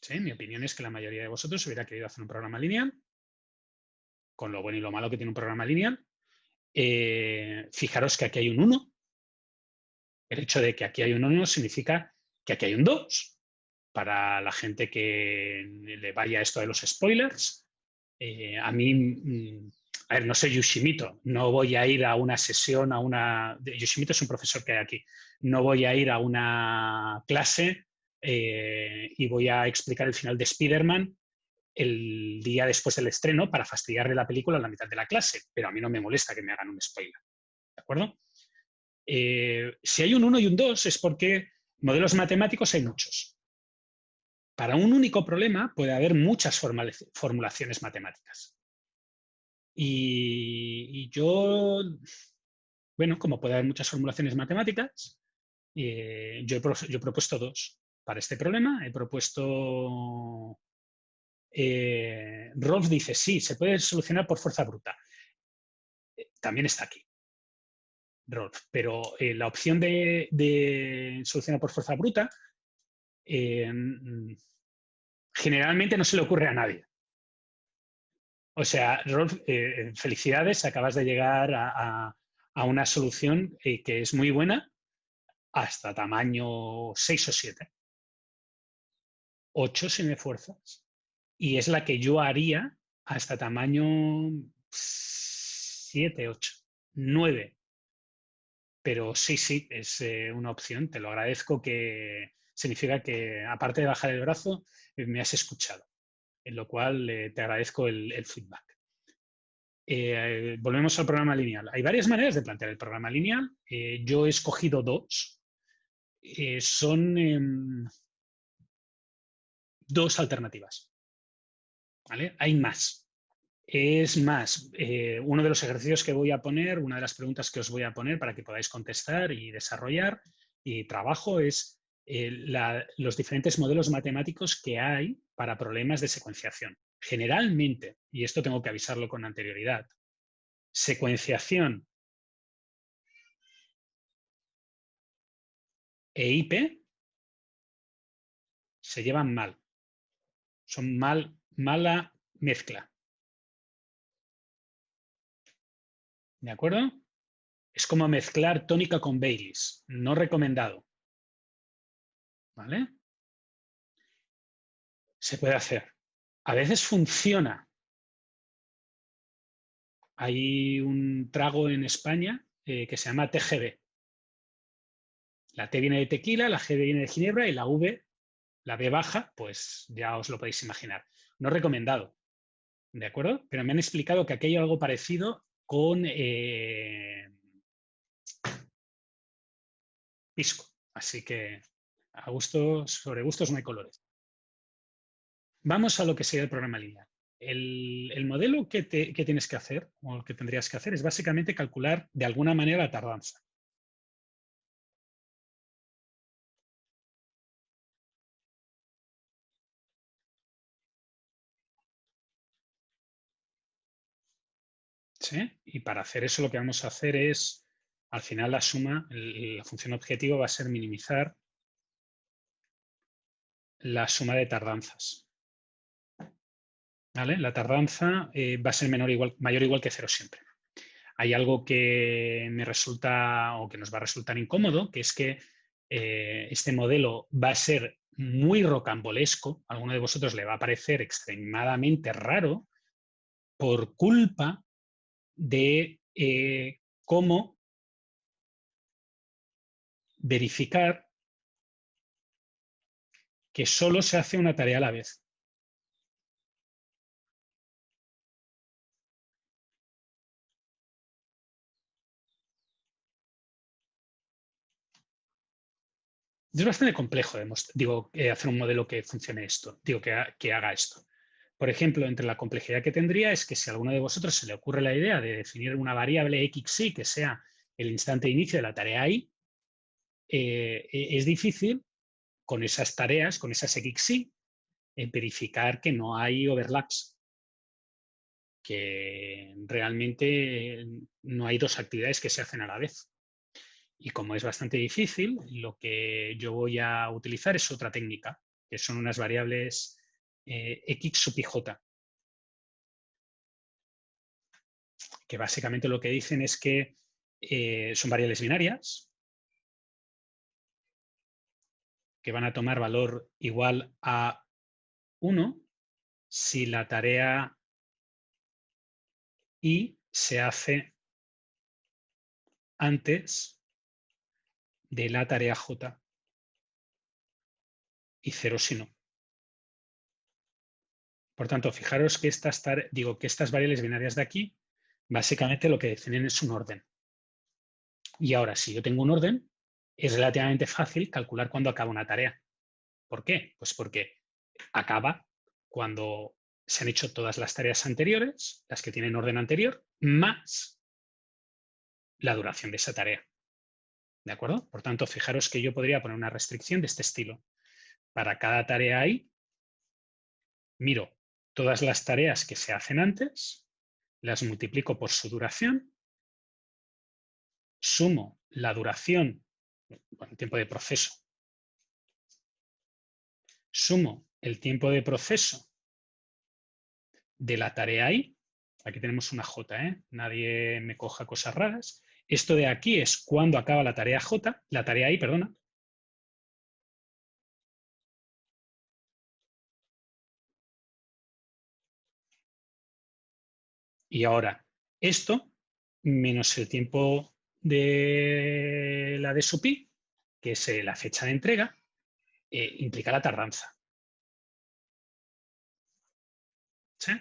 ¿Sí? Mi opinión es que la mayoría de vosotros hubiera querido hacer un programa lineal, con lo bueno y lo malo que tiene un programa lineal. Fijaros que aquí hay un 1. El hecho de que aquí hay un 1 significa que aquí hay un 2. Para la gente que le vaya esto de los spoilers, a mí, a ver, no soy Yoshimito, no voy a ir a una sesión, Yoshimito es un profesor que hay aquí, no voy a ir a una clase y voy a explicar el final de Spider-Man el día después del estreno para fastidiarle la película a la mitad de la clase, pero a mí no me molesta que me hagan un spoiler, ¿de acuerdo? Si hay un 1 y un 2 es porque modelos matemáticos hay muchos. Para un único problema puede haber muchas formulaciones matemáticas. Y yo, bueno, como puede haber muchas formulaciones matemáticas, yo he propuesto 2 para este problema. He propuesto... Rolf dice, sí, se puede solucionar por fuerza bruta. También está aquí. Rolf, pero la opción de solucionar por fuerza bruta generalmente no se le ocurre a nadie. O sea, Rolf, felicidades, acabas de llegar a una solución que es muy buena hasta tamaño 6 o 7. 8 si me fuerzas. Y es la que yo haría hasta tamaño 7, 8, 9. Pero sí, sí, es una opción. Te lo agradezco, que significa que, aparte de bajar el brazo, me has escuchado, en lo cual te agradezco el feedback. Volvemos al programa lineal. Hay varias maneras de plantear el programa lineal. Yo he escogido dos. Son dos alternativas. ¿Vale? Hay más. Es más, uno de los ejercicios que voy a poner, una de las preguntas que os voy a poner para que podáis contestar y desarrollar y trabajo es los diferentes modelos matemáticos que hay para problemas de secuenciación. Generalmente, y esto tengo que avisarlo con anterioridad, secuenciación e IP se llevan mal. Son mala mezcla. ¿De acuerdo? Es como mezclar tónica con Baileys. No recomendado. ¿Vale? Se puede hacer. A veces funciona. Hay un trago en España que se llama TGB. La T viene de tequila, la G viene de ginebra y la V, la B baja, pues ya os lo podéis imaginar. No recomendado, ¿de acuerdo? Pero me han explicado que aquí hay algo parecido con pisco. Así que a gustos, sobre gustos no hay colores. Vamos a lo que sería el programa lineal. El modelo que tienes que hacer, o que tendrías que hacer, es básicamente calcular de alguna manera la tardanza. ¿Sí? Y para hacer eso lo que vamos a hacer es, al final la suma, la función objetivo va a ser minimizar la suma de tardanzas. ¿Vale? La tardanza va a ser mayor o igual que 0 siempre. Hay algo que me resulta o que nos va a resultar incómodo, que es que este modelo va a ser muy rocambolesco. A alguno de vosotros le va a parecer extremadamente raro por culpa de cómo verificar que solo se hace una tarea a la vez. Es bastante complejo hacer un modelo que funcione esto, que haga esto. Por ejemplo, entre la complejidad que tendría es que si a alguno de vosotros se le ocurre la idea de definir una variable xy que sea el instante de inicio de la tarea i, es difícil con esas tareas, con esas xy, verificar que no hay overlaps, que realmente no hay dos actividades que se hacen a la vez. Y como es bastante difícil, lo que yo voy a utilizar es otra técnica, que son unas variables x sub i j, que básicamente lo que dicen es que son variables binarias que van a tomar valor igual a 1 si la tarea i se hace antes de la tarea j y 0 si no. Por tanto, fijaros que estas variables binarias de aquí, básicamente lo que definen es un orden. Y ahora, si yo tengo un orden, es relativamente fácil calcular cuándo acaba una tarea. ¿Por qué? Pues porque acaba cuando se han hecho todas las tareas anteriores, las que tienen orden anterior, más la duración de esa tarea. ¿De acuerdo? Por tanto, fijaros que yo podría poner una restricción de este estilo. Para cada tarea i, miro todas las tareas que se hacen antes, las multiplico por su duración sumo la duración, el tiempo de proceso, sumo el tiempo de proceso de la tarea I. Aquí tenemos una J, nadie me coja cosas raras. Esto de aquí es cuando acaba la tarea J, la tarea I, perdona. Y ahora, esto menos el tiempo de la de sub i, que es la fecha de entrega, implica la tardanza. ¿Sí?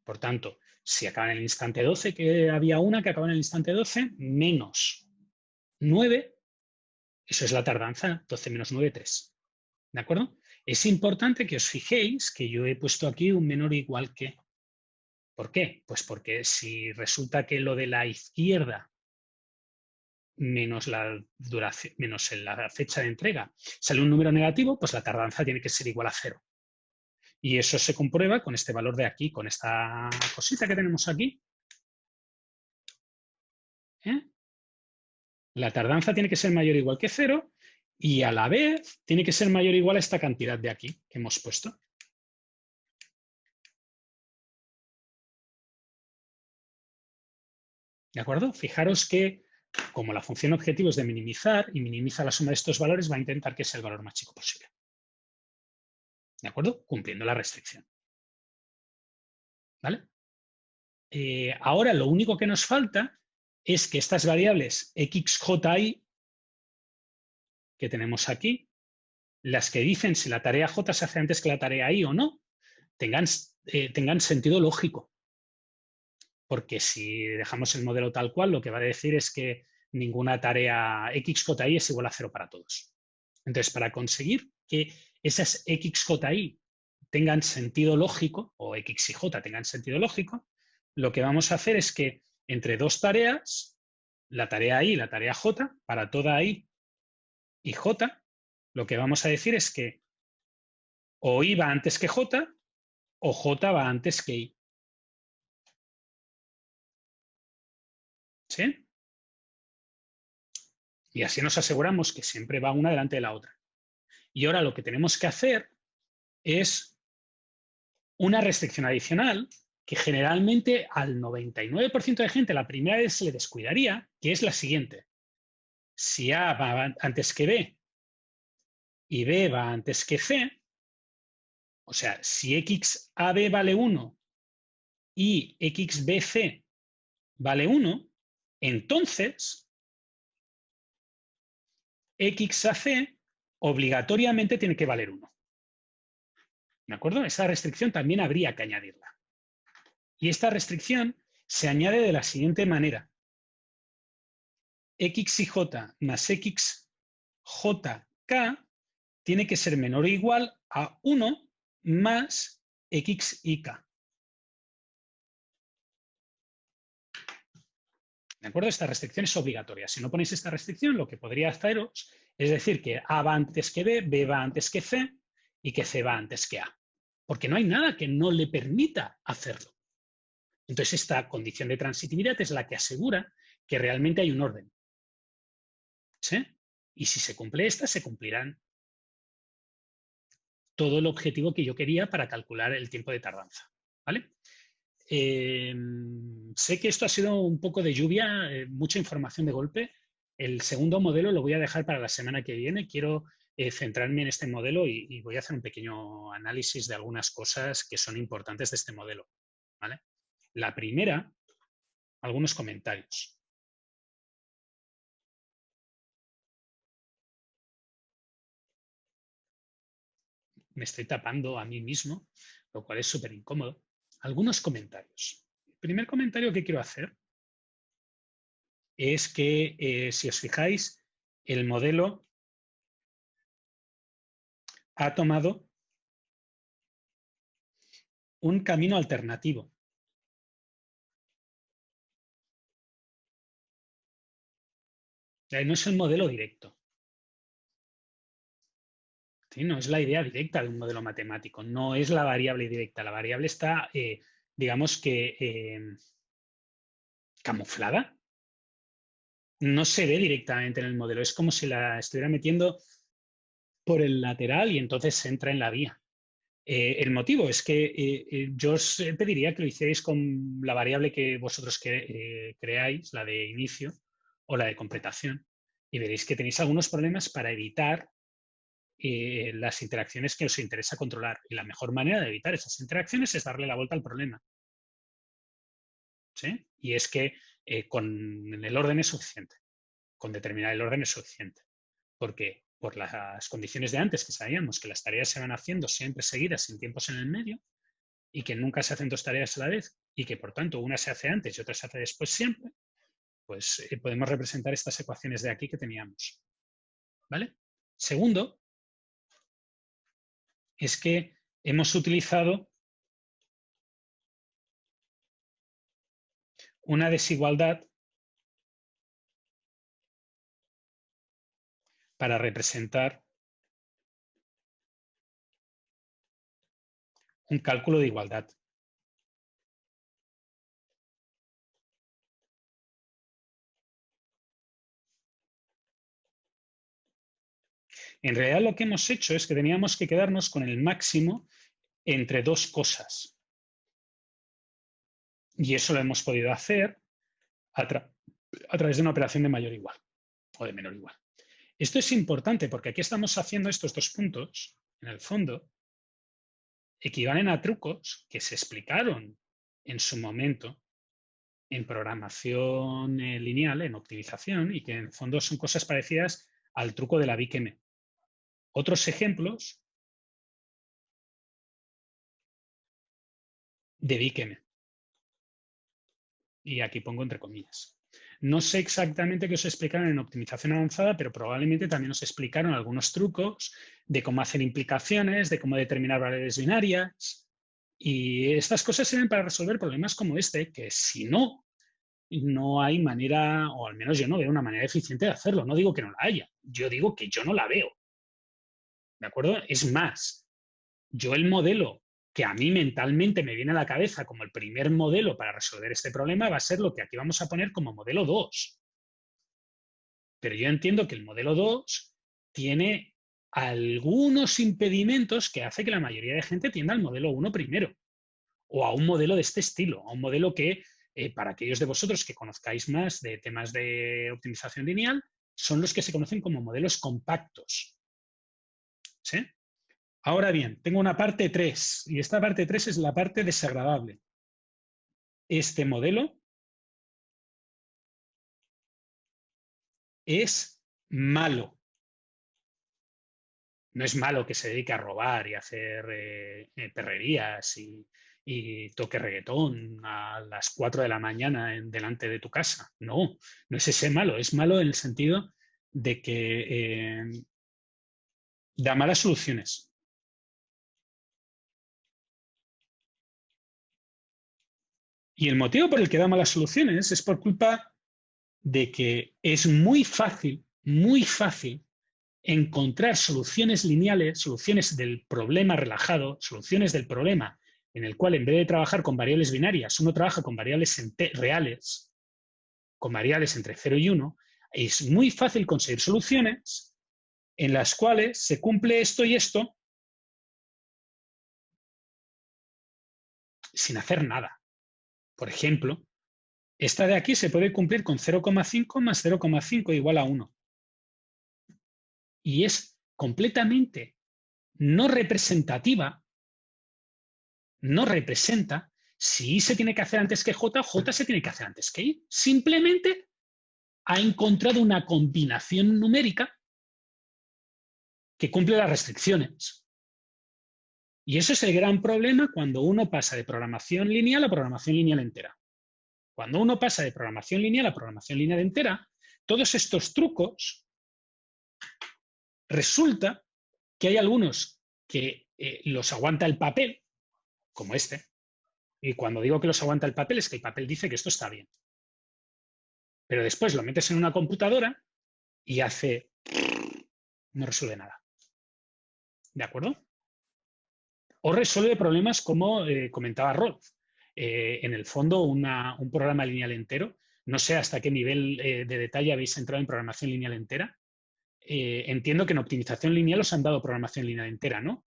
Por tanto, si acaba en el instante 12, que había una que acaba en el instante 12, menos 9, eso es la tardanza, 12 menos 9, 3. ¿De acuerdo? Es importante que os fijéis que yo he puesto aquí un menor o igual que. ¿Por qué? Pues porque si resulta que lo de la izquierda menos la duración, menos la fecha de entrega sale un número negativo, pues la tardanza tiene que ser igual a 0. Y eso se comprueba con este valor de aquí, con esta cosita que tenemos aquí. La tardanza tiene que ser mayor o igual que 0 y a la vez tiene que ser mayor o igual a esta cantidad de aquí que hemos puesto. ¿De acuerdo? Fijaros que como la función objetivo es de minimizar y minimiza la suma de estos valores, va a intentar que sea el valor más chico posible. ¿De acuerdo? Cumpliendo la restricción. ¿Vale? Ahora lo único que nos falta es que estas variables xji que tenemos aquí, las que dicen si la tarea j se hace antes que la tarea i o no, tengan sentido lógico. Porque si dejamos el modelo tal cual, lo que va a decir es que ninguna tarea xji es igual a 0 para todos. Entonces, para conseguir que esas xji tengan sentido lógico, o x y j tengan sentido lógico, lo que vamos a hacer es que entre dos tareas, la tarea i y la tarea j, para toda i y j, lo que vamos a decir es que o i va antes que j, o j va antes que i. ¿Sí? Y así nos aseguramos que siempre va una delante de la otra. Y ahora lo que tenemos que hacer es una restricción adicional que generalmente al 99% de gente la primera vez se le descuidaría, que es la siguiente. Si A va antes que B y B va antes que C, o sea, si XAB vale 1 y XBC vale 1, entonces XAC obligatoriamente tiene que valer 1. ¿De acuerdo? Esa restricción también habría que añadirla. Y esta restricción se añade de la siguiente manera. X y J más XJK tiene que ser menor o igual a 1 más X y K. ¿De acuerdo? Esta restricción es obligatoria. Si no ponéis esta restricción, lo que podría haceros es decir que A va antes que B, B va antes que C y que C va antes que A. Porque no hay nada que no le permita hacerlo. Entonces, esta condición de transitividad es la que asegura que realmente hay un orden. ¿Sí? Y si se cumple esta, se cumplirán todo el objetivo que yo quería para calcular el tiempo de tardanza. ¿Vale? Sé que esto ha sido un poco de lluvia, mucha información de golpe. El segundo modelo lo voy a dejar para la semana que viene. Quiero centrarme en este modelo y voy a hacer un pequeño análisis de algunas cosas que son importantes de este modelo. ¿Vale? La primera, algunos comentarios. Me estoy tapando a mí mismo, lo cual es súper incómodo. Algunos comentarios. El primer comentario que quiero hacer es que, si os fijáis, el modelo ha tomado un camino alternativo. No es el modelo directo. ¿Sí? No es la idea directa de un modelo matemático, no es la variable directa. La variable está, digamos que, camuflada. no se ve directamente en el modelo. Es como si la estuviera metiendo por el lateral y entonces se entra en la vía. El motivo es que yo os pediría que lo hicierais con la variable que vosotros creáis, la de inicio o la de completación, y veréis que tenéis algunos problemas para evitar las interacciones que os interesa controlar. Y la mejor manera de evitar esas interacciones es darle la vuelta al problema. ¿Sí? Y es que con el orden es suficiente. Con determinar el orden es suficiente. Porque por las condiciones de antes que sabíamos que las tareas se van haciendo siempre seguidas sin tiempos en el medio y que nunca se hacen dos tareas a la vez y que por tanto una se hace antes y otra se hace después siempre, pues podemos representar estas ecuaciones de aquí que teníamos. ¿Vale? Segundo, es que hemos utilizado una desigualdad para representar un cálculo de igualdad. En realidad lo que hemos hecho es que teníamos que quedarnos con el máximo entre dos cosas. Y eso lo hemos podido hacer a través de una operación de mayor igual o de menor igual. Esto es importante porque aquí estamos haciendo estos dos puntos, en el fondo, equivalen a trucos que se explicaron en su momento en programación lineal, en optimización, y que en el fondo son cosas parecidas al truco de la BICM. Otros ejemplos de BICM. Y aquí pongo entre comillas. No sé exactamente qué os explicaron en optimización avanzada, pero probablemente también os explicaron algunos trucos de cómo hacer implicaciones, de cómo determinar variables binarias. Y estas cosas sirven para resolver problemas como este, que si no, no hay manera, o al menos yo no veo una manera eficiente de hacerlo. No digo que no la haya, yo digo que yo no la veo. ¿De acuerdo? Es más, yo el modelo que a mí mentalmente me viene a la cabeza como el primer modelo para resolver este problema va a ser lo que aquí vamos a poner como modelo 2. Pero yo entiendo que el modelo 2 tiene algunos impedimentos que hace que la mayoría de gente tienda al modelo 1 primero, o a un modelo de este estilo, a un modelo que, para aquellos de vosotros que conozcáis más de temas de optimización lineal, son los que se conocen como modelos compactos. ¿Sí? Ahora bien, tengo una parte 3 y esta parte 3 es la parte desagradable. Este modelo es malo. No es malo que se dedique a robar y a hacer perrerías y toque reggaetón a las 4 de la mañana delante de tu casa. No, no es ese malo. Es malo en el sentido de que da malas soluciones. Y el motivo por el que da malas soluciones es por culpa de que es muy fácil encontrar soluciones lineales, soluciones del problema relajado, soluciones del problema en el cual en vez de trabajar con variables binarias, uno trabaja con variables reales, con variables entre 0 y 1, es muy fácil conseguir soluciones en las cuales se cumple esto y esto sin hacer nada. Por ejemplo, esta de aquí se puede cumplir con 0,5 más 0,5 igual a 1. Y es completamente no representativa, no representa si I se tiene que hacer antes que J, J se tiene que hacer antes que I. Simplemente ha encontrado una combinación numérica que cumple las restricciones. Y eso es el gran problema cuando uno pasa de programación lineal a programación lineal entera. Cuando uno pasa de programación lineal a programación lineal entera, todos estos trucos resulta que hay algunos que los aguanta el papel, como este. Y cuando digo que los aguanta el papel es que el papel dice que esto está bien. Pero después lo metes en una computadora y hace... no resuelve nada. ¿De acuerdo? O resuelve problemas como comentaba Rolf. En el fondo, un programa lineal entero No sé hasta qué nivel de detalle habéis entrado en programación lineal entera. Entiendo que en optimización lineal os han dado programación lineal entera, ¿no?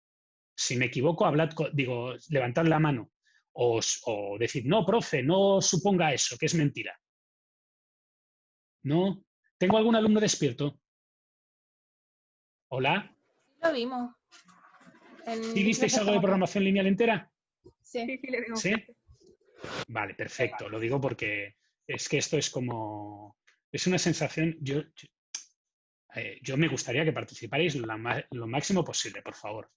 Si me equivoco, levantad la mano o decid, no, profe, no suponga eso, que es mentira. ¿No? ¿Tengo algún alumno despierto? ¿Hola? Lo vimos. ¿Sí visteis algo de programación lineal entera? Sí, le vimos. ¿Sí? Vale, perfecto. Lo digo porque es que esto es como... Es una sensación... Yo me gustaría que participarais lo máximo posible, por favor.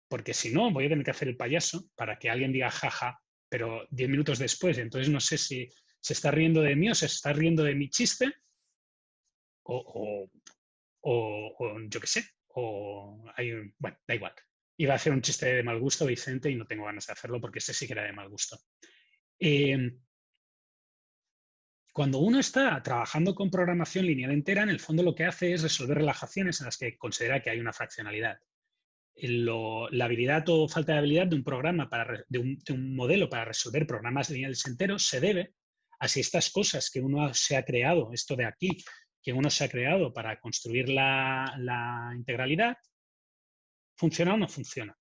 Porque si no, voy a tener que hacer el payaso para que alguien diga jaja, pero 10 minutos después. Entonces no sé si se está riendo de mí o se está riendo de mi chiste o yo qué sé. Bueno, da igual. Iba a hacer un chiste de mal gusto, Vicente, y no tengo ganas de hacerlo porque ese sí que era de mal gusto. Cuando uno está trabajando con programación lineal entera, en el fondo lo que hace es resolver relajaciones en las que considera que hay una fraccionalidad. La habilidad o falta de habilidad de un programa, de un modelo para resolver programas lineales enteros se debe a si estas cosas que uno se ha creado, esto de aquí, que uno se ha creado para construir la integralidad, funciona o no funciona.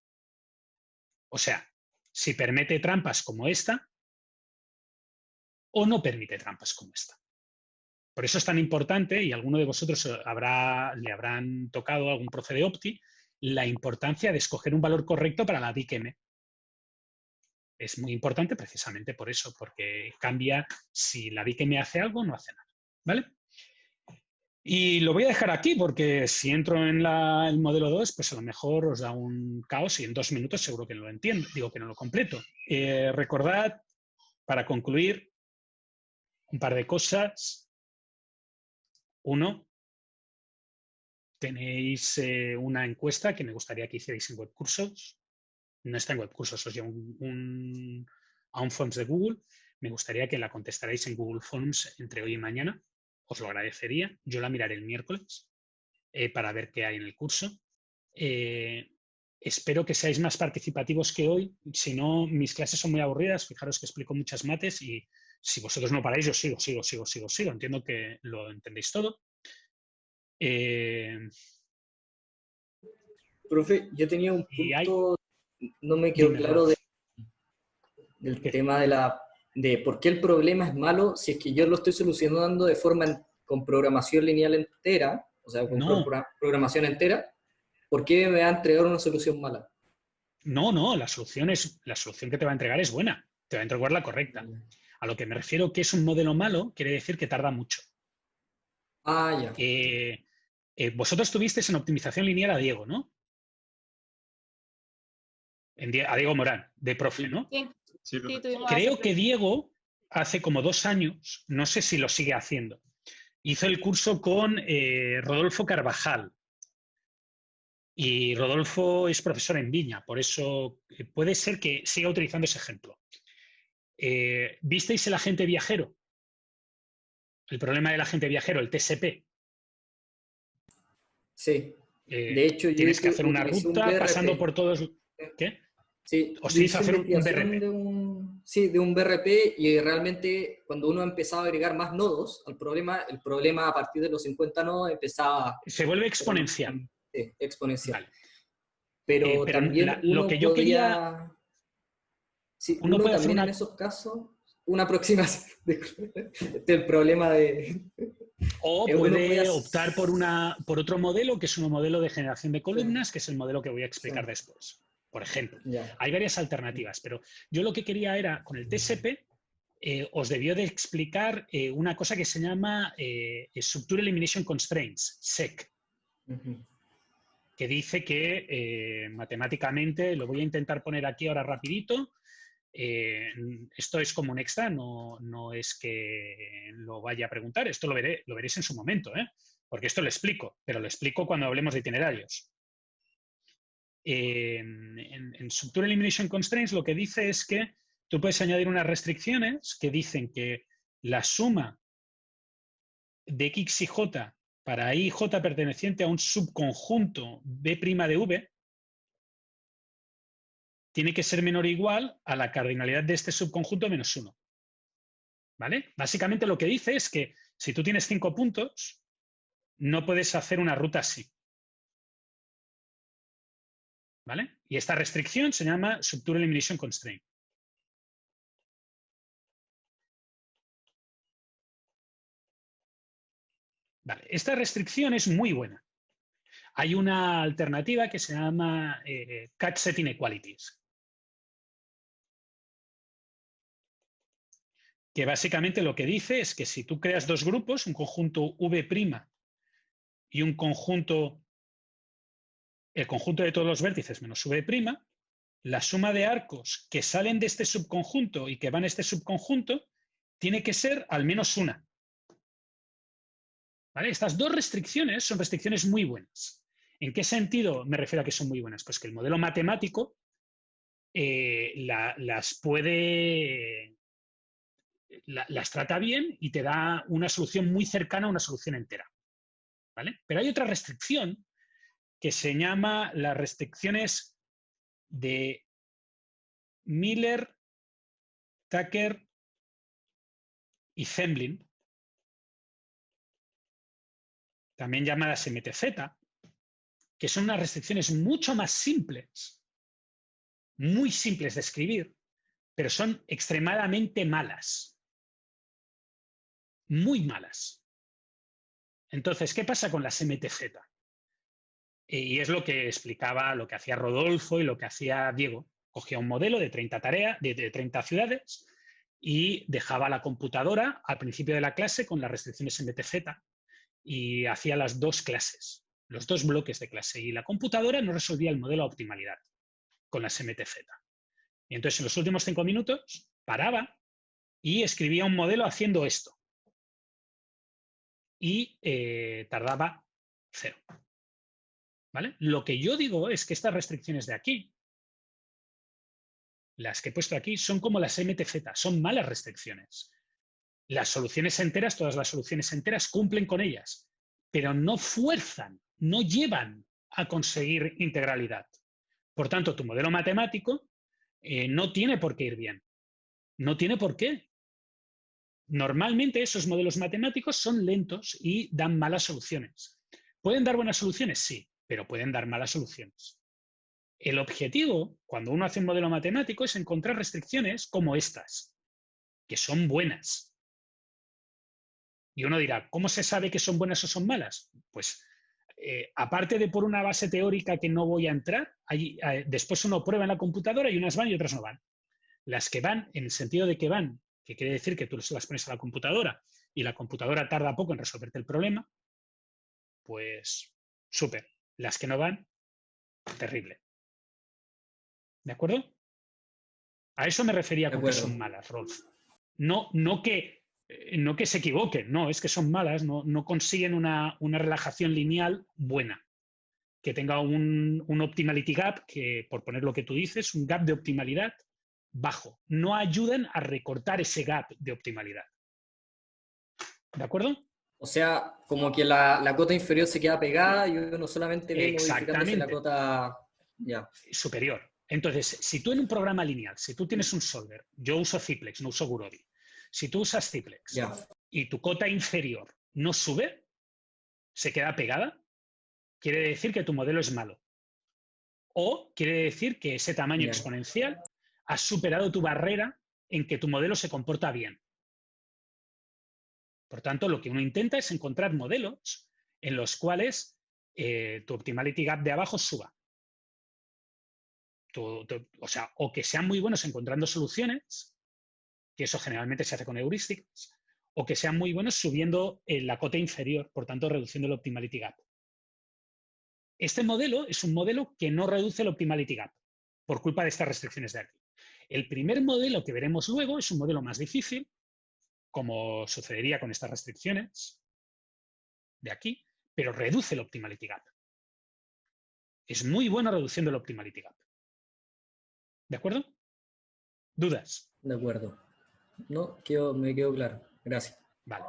O sea, si permite trampas como esta o no permite trampas como esta. Por eso es tan importante, y alguno de vosotros le habrán tocado algún profe de Opti, la importancia de escoger un valor correcto para la DIC-M. Es muy importante precisamente por eso, porque cambia si la DIC-M hace algo o no hace nada. ¿Vale? Y lo voy a dejar aquí porque si entro en el modelo 2, pues a lo mejor os da un caos y en 2 minutos seguro que no lo entiendo, digo que no lo completo. Recordad, para concluir, un par de cosas. Uno, tenéis una encuesta que me gustaría que hicierais en webcursos. No está en webcursos, os llevo a un Forms de Google. Me gustaría que la contestarais en Google Forms entre hoy y mañana. Os lo agradecería. Yo la miraré el miércoles para ver qué hay en el curso. Espero que seáis más participativos que hoy. Si no, mis clases son muy aburridas. Fijaros que explico muchas mates y si vosotros no paráis, yo sigo. Entiendo que lo entendéis todo. Profe, yo tenía un punto, no me quedó Dime, claro Rolf. del ¿Qué? tema de por qué el problema es malo si es que yo lo estoy solucionando de forma con programación lineal entera, o sea, con No, programación entera. ¿Por qué me va a entregar una solución mala? no, la solución que te va a entregar es buena, te va a entregar la correcta. A lo que me refiero que es un modelo malo, quiere decir que tarda mucho. Ah, ya. Vosotros tuvisteis en optimización lineal a Diego, ¿no? A Diego Morán, de profe, ¿no? Sí, tuvimos Creo que Diego, hace como 2 años, no sé si lo sigue haciendo, hizo el curso con Rodolfo Carvajal. Y Rodolfo es profesor en Viña, por eso puede ser que siga utilizando ese ejemplo. ¿Visteis el agente viajero? El problema del agente viajero, el TSP. Sí. De hecho, yo Tienes que hacer una utilicé un ruta BRP. pasando por todos... ¿Qué? Sí, Os yo hizo hice hacer un investigación BRP. de un BRP y realmente cuando uno empezaba a agregar más nodos al problema, el problema a partir de los 50 nodos empezaba Se vuelve exponencial. exponencial. Vale. Pero también Lo que yo quería... Sí, uno puede hacer también en esos casos, una aproximación del problema de... O uno puede puede optar por otro modelo, que es un modelo de generación de columnas, que es el modelo que voy a explicar después. Por ejemplo, Ya. hay varias alternativas, pero yo lo que quería era, con el TSP, os debió de explicar una cosa que se llama Structure Elimination Constraints, SEC, que dice que matemáticamente, lo voy a intentar poner aquí ahora rapidito, esto es como un extra, no es que lo vaya a preguntar, esto lo veréis en su momento, porque esto lo explico, pero lo explico cuando hablemos de itinerarios. En Structure Elimination Constraints lo que dice es que tú puedes añadir unas restricciones que dicen que la suma de x y j para i y j perteneciente a un subconjunto B' de V tiene que ser menor o igual a la cardinalidad de este subconjunto menos 1. ¿vale? Básicamente lo que dice es que si tú tienes 5 puntos, no puedes hacer una ruta así. ¿Vale? Y esta restricción se llama Subtour Elimination Constraint. Vale, esta restricción es muy buena. Hay una alternativa que se llama Cat Set Inequalities, que básicamente lo que dice es que si tú creas dos grupos, un conjunto V' y un conjunto, el conjunto de todos los vértices menos V', la suma de arcos que salen de este subconjunto y que van a este subconjunto tiene que ser al menos una. ¿Vale? Estas dos restricciones son restricciones muy buenas. ¿En qué sentido me refiero a que son muy buenas? Pues que el modelo matemático las trata bien y te da una solución muy cercana a una solución entera. ¿Vale? Pero hay otra restricción que se llama las restricciones de Miller, Tucker y Zemlin, también llamadas MTZ, que son unas restricciones mucho más simples, muy simples de escribir, pero son extremadamente malas. Muy malas. Entonces, ¿qué pasa con las MTZ? Y es lo que explicaba, lo que hacía Rodolfo y lo que hacía Diego. Cogía un modelo de 30 tareas, de 30 ciudades, y dejaba la computadora al principio de la clase con las restricciones MTZ y hacía las dos clases, los dos bloques de clase. Y la computadora no resolvía el modelo a optimalidad con las MTZ. Y entonces en los últimos 5 minutos paraba y escribía un modelo haciendo esto. Y tardaba 0. ¿Vale? Lo que yo digo es que estas restricciones de aquí, las que he puesto aquí, son como las MTZ, son malas restricciones. Las soluciones enteras, todas las soluciones enteras cumplen con ellas, pero no fuerzan, no llevan a conseguir integralidad. Por tanto, tu modelo matemático no tiene por qué ir bien. No tiene por qué. Normalmente esos modelos matemáticos son lentos y dan malas soluciones. ¿Pueden dar buenas soluciones? Sí, pero pueden dar malas soluciones. El objetivo, cuando uno hace un modelo matemático, es encontrar restricciones como estas, que son buenas. Y uno dirá, ¿cómo se sabe que son buenas o son malas? Pues, aparte de por una base teórica que no voy a entrar, después uno prueba en la computadora y unas van y otras no van. Las que van, en el sentido de que van, que quiere decir que tú las pones a la computadora y la computadora tarda poco en resolverte el problema, pues súper. Las que no van, terrible. ¿De acuerdo? A eso me refería con que son malas, Rolf. No que se equivoquen, no, es que son malas, no consiguen una relajación lineal buena, que tenga un optimality gap, que por poner lo que tú dices, un gap de optimalidad bajo. No ayudan a recortar ese gap de optimalidad. ¿De acuerdo? O sea, como que la cota inferior se queda pegada y uno solamente ve modificándose la cota superior. Entonces, si tú en un programa lineal, si tú tienes un solver, yo uso Ciplex, no uso Gurodi. Si tú usas Ciplex y tu cota inferior no sube, se queda pegada, quiere decir que tu modelo es malo. O quiere decir que ese tamaño exponencial ha superado tu barrera en que tu modelo se comporta bien. Por tanto, lo que uno intenta es encontrar modelos en los cuales tu optimality gap de abajo suba. O que sean muy buenos encontrando soluciones, que eso generalmente se hace con heurísticas, o que sean muy buenos subiendo la cota inferior, por tanto reduciendo el optimality gap. Este modelo es un modelo que no reduce el optimality gap por culpa de estas restricciones de aquí. El primer modelo que veremos luego es un modelo más difícil, como sucedería con estas restricciones de aquí, pero reduce el optimality gap. Es muy bueno reduciendo el optimality gap. ¿De acuerdo? ¿Dudas? De acuerdo. No, me quedó claro. Gracias. Vale.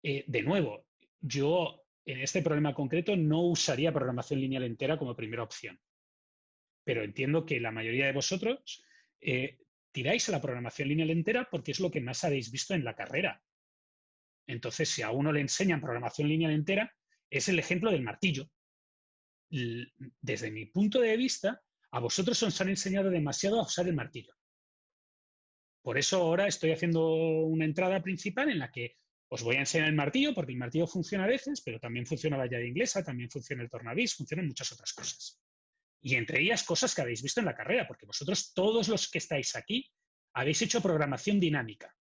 De nuevo, yo en este problema concreto no usaría programación lineal entera como primera opción. Pero entiendo que la mayoría de vosotros tiráis a la programación lineal entera porque es lo que más habéis visto en la carrera. Entonces, si a uno le enseñan programación lineal entera, es el ejemplo del martillo. Desde mi punto de vista, a vosotros os han enseñado demasiado a usar el martillo. Por eso ahora estoy haciendo una entrada principal en la que os voy a enseñar el martillo, porque el martillo funciona a veces, pero también funciona la llave inglesa, también funciona el tornavís, funcionan muchas otras cosas. Y entre ellas cosas que habéis visto en la carrera, porque vosotros, todos los que estáis aquí, habéis hecho programación dinámica.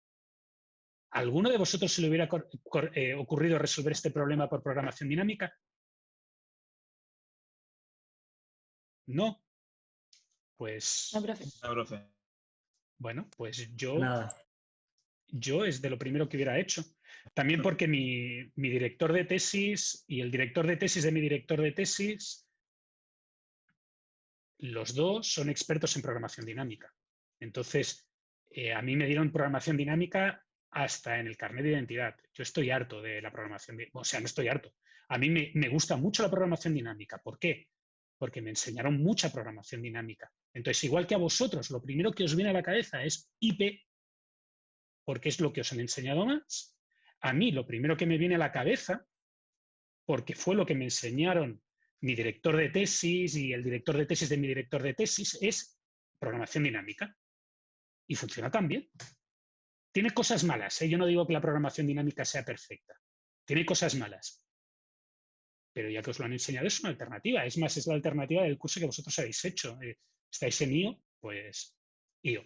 ¿A alguno de vosotros se le hubiera ocurrido resolver este problema por programación dinámica? No. Pues, No, profe. No, profe. bueno, pues yo Nada. es de lo primero que hubiera hecho. También porque mi director de tesis y el director de tesis de mi director de tesis, los dos son expertos en programación dinámica. Entonces, a mí me dieron programación dinámica hasta en el carnet de identidad. Yo estoy harto de la programación, o sea, no estoy harto. A mí me gusta mucho la programación dinámica. ¿Por qué? Porque me enseñaron mucha programación dinámica. Entonces, igual que a vosotros, lo primero que os viene a la cabeza es IP, porque es lo que os han enseñado más. A mí, lo primero que me viene a la cabeza, porque fue lo que me enseñaron mi director de tesis y el director de tesis de mi director de tesis, es programación dinámica. Y funciona tan bien. Tiene cosas malas, ¿eh? Yo no digo que la programación dinámica sea perfecta. Tiene cosas malas. Pero ya que os lo han enseñado, es una alternativa. Es más, es la alternativa del curso que vosotros habéis hecho. Estáis en IO, pues IO.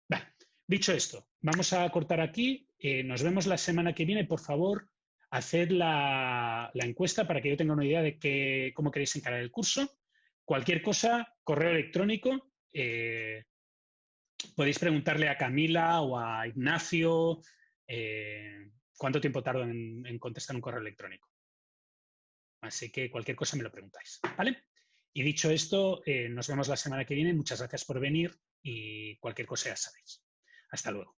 Vale. Dicho esto, vamos a cortar aquí. Nos vemos la semana que viene. Por favor, haced la encuesta para que yo tenga una idea de cómo queréis encarar el curso. Cualquier cosa, correo electrónico. Podéis preguntarle a Camila o a Ignacio cuánto tiempo tardo en contestar un correo electrónico. Así que cualquier cosa me lo preguntáis, ¿vale? Y dicho esto, nos vemos la semana que viene. Muchas gracias por venir y cualquier cosa ya sabéis. Hasta luego.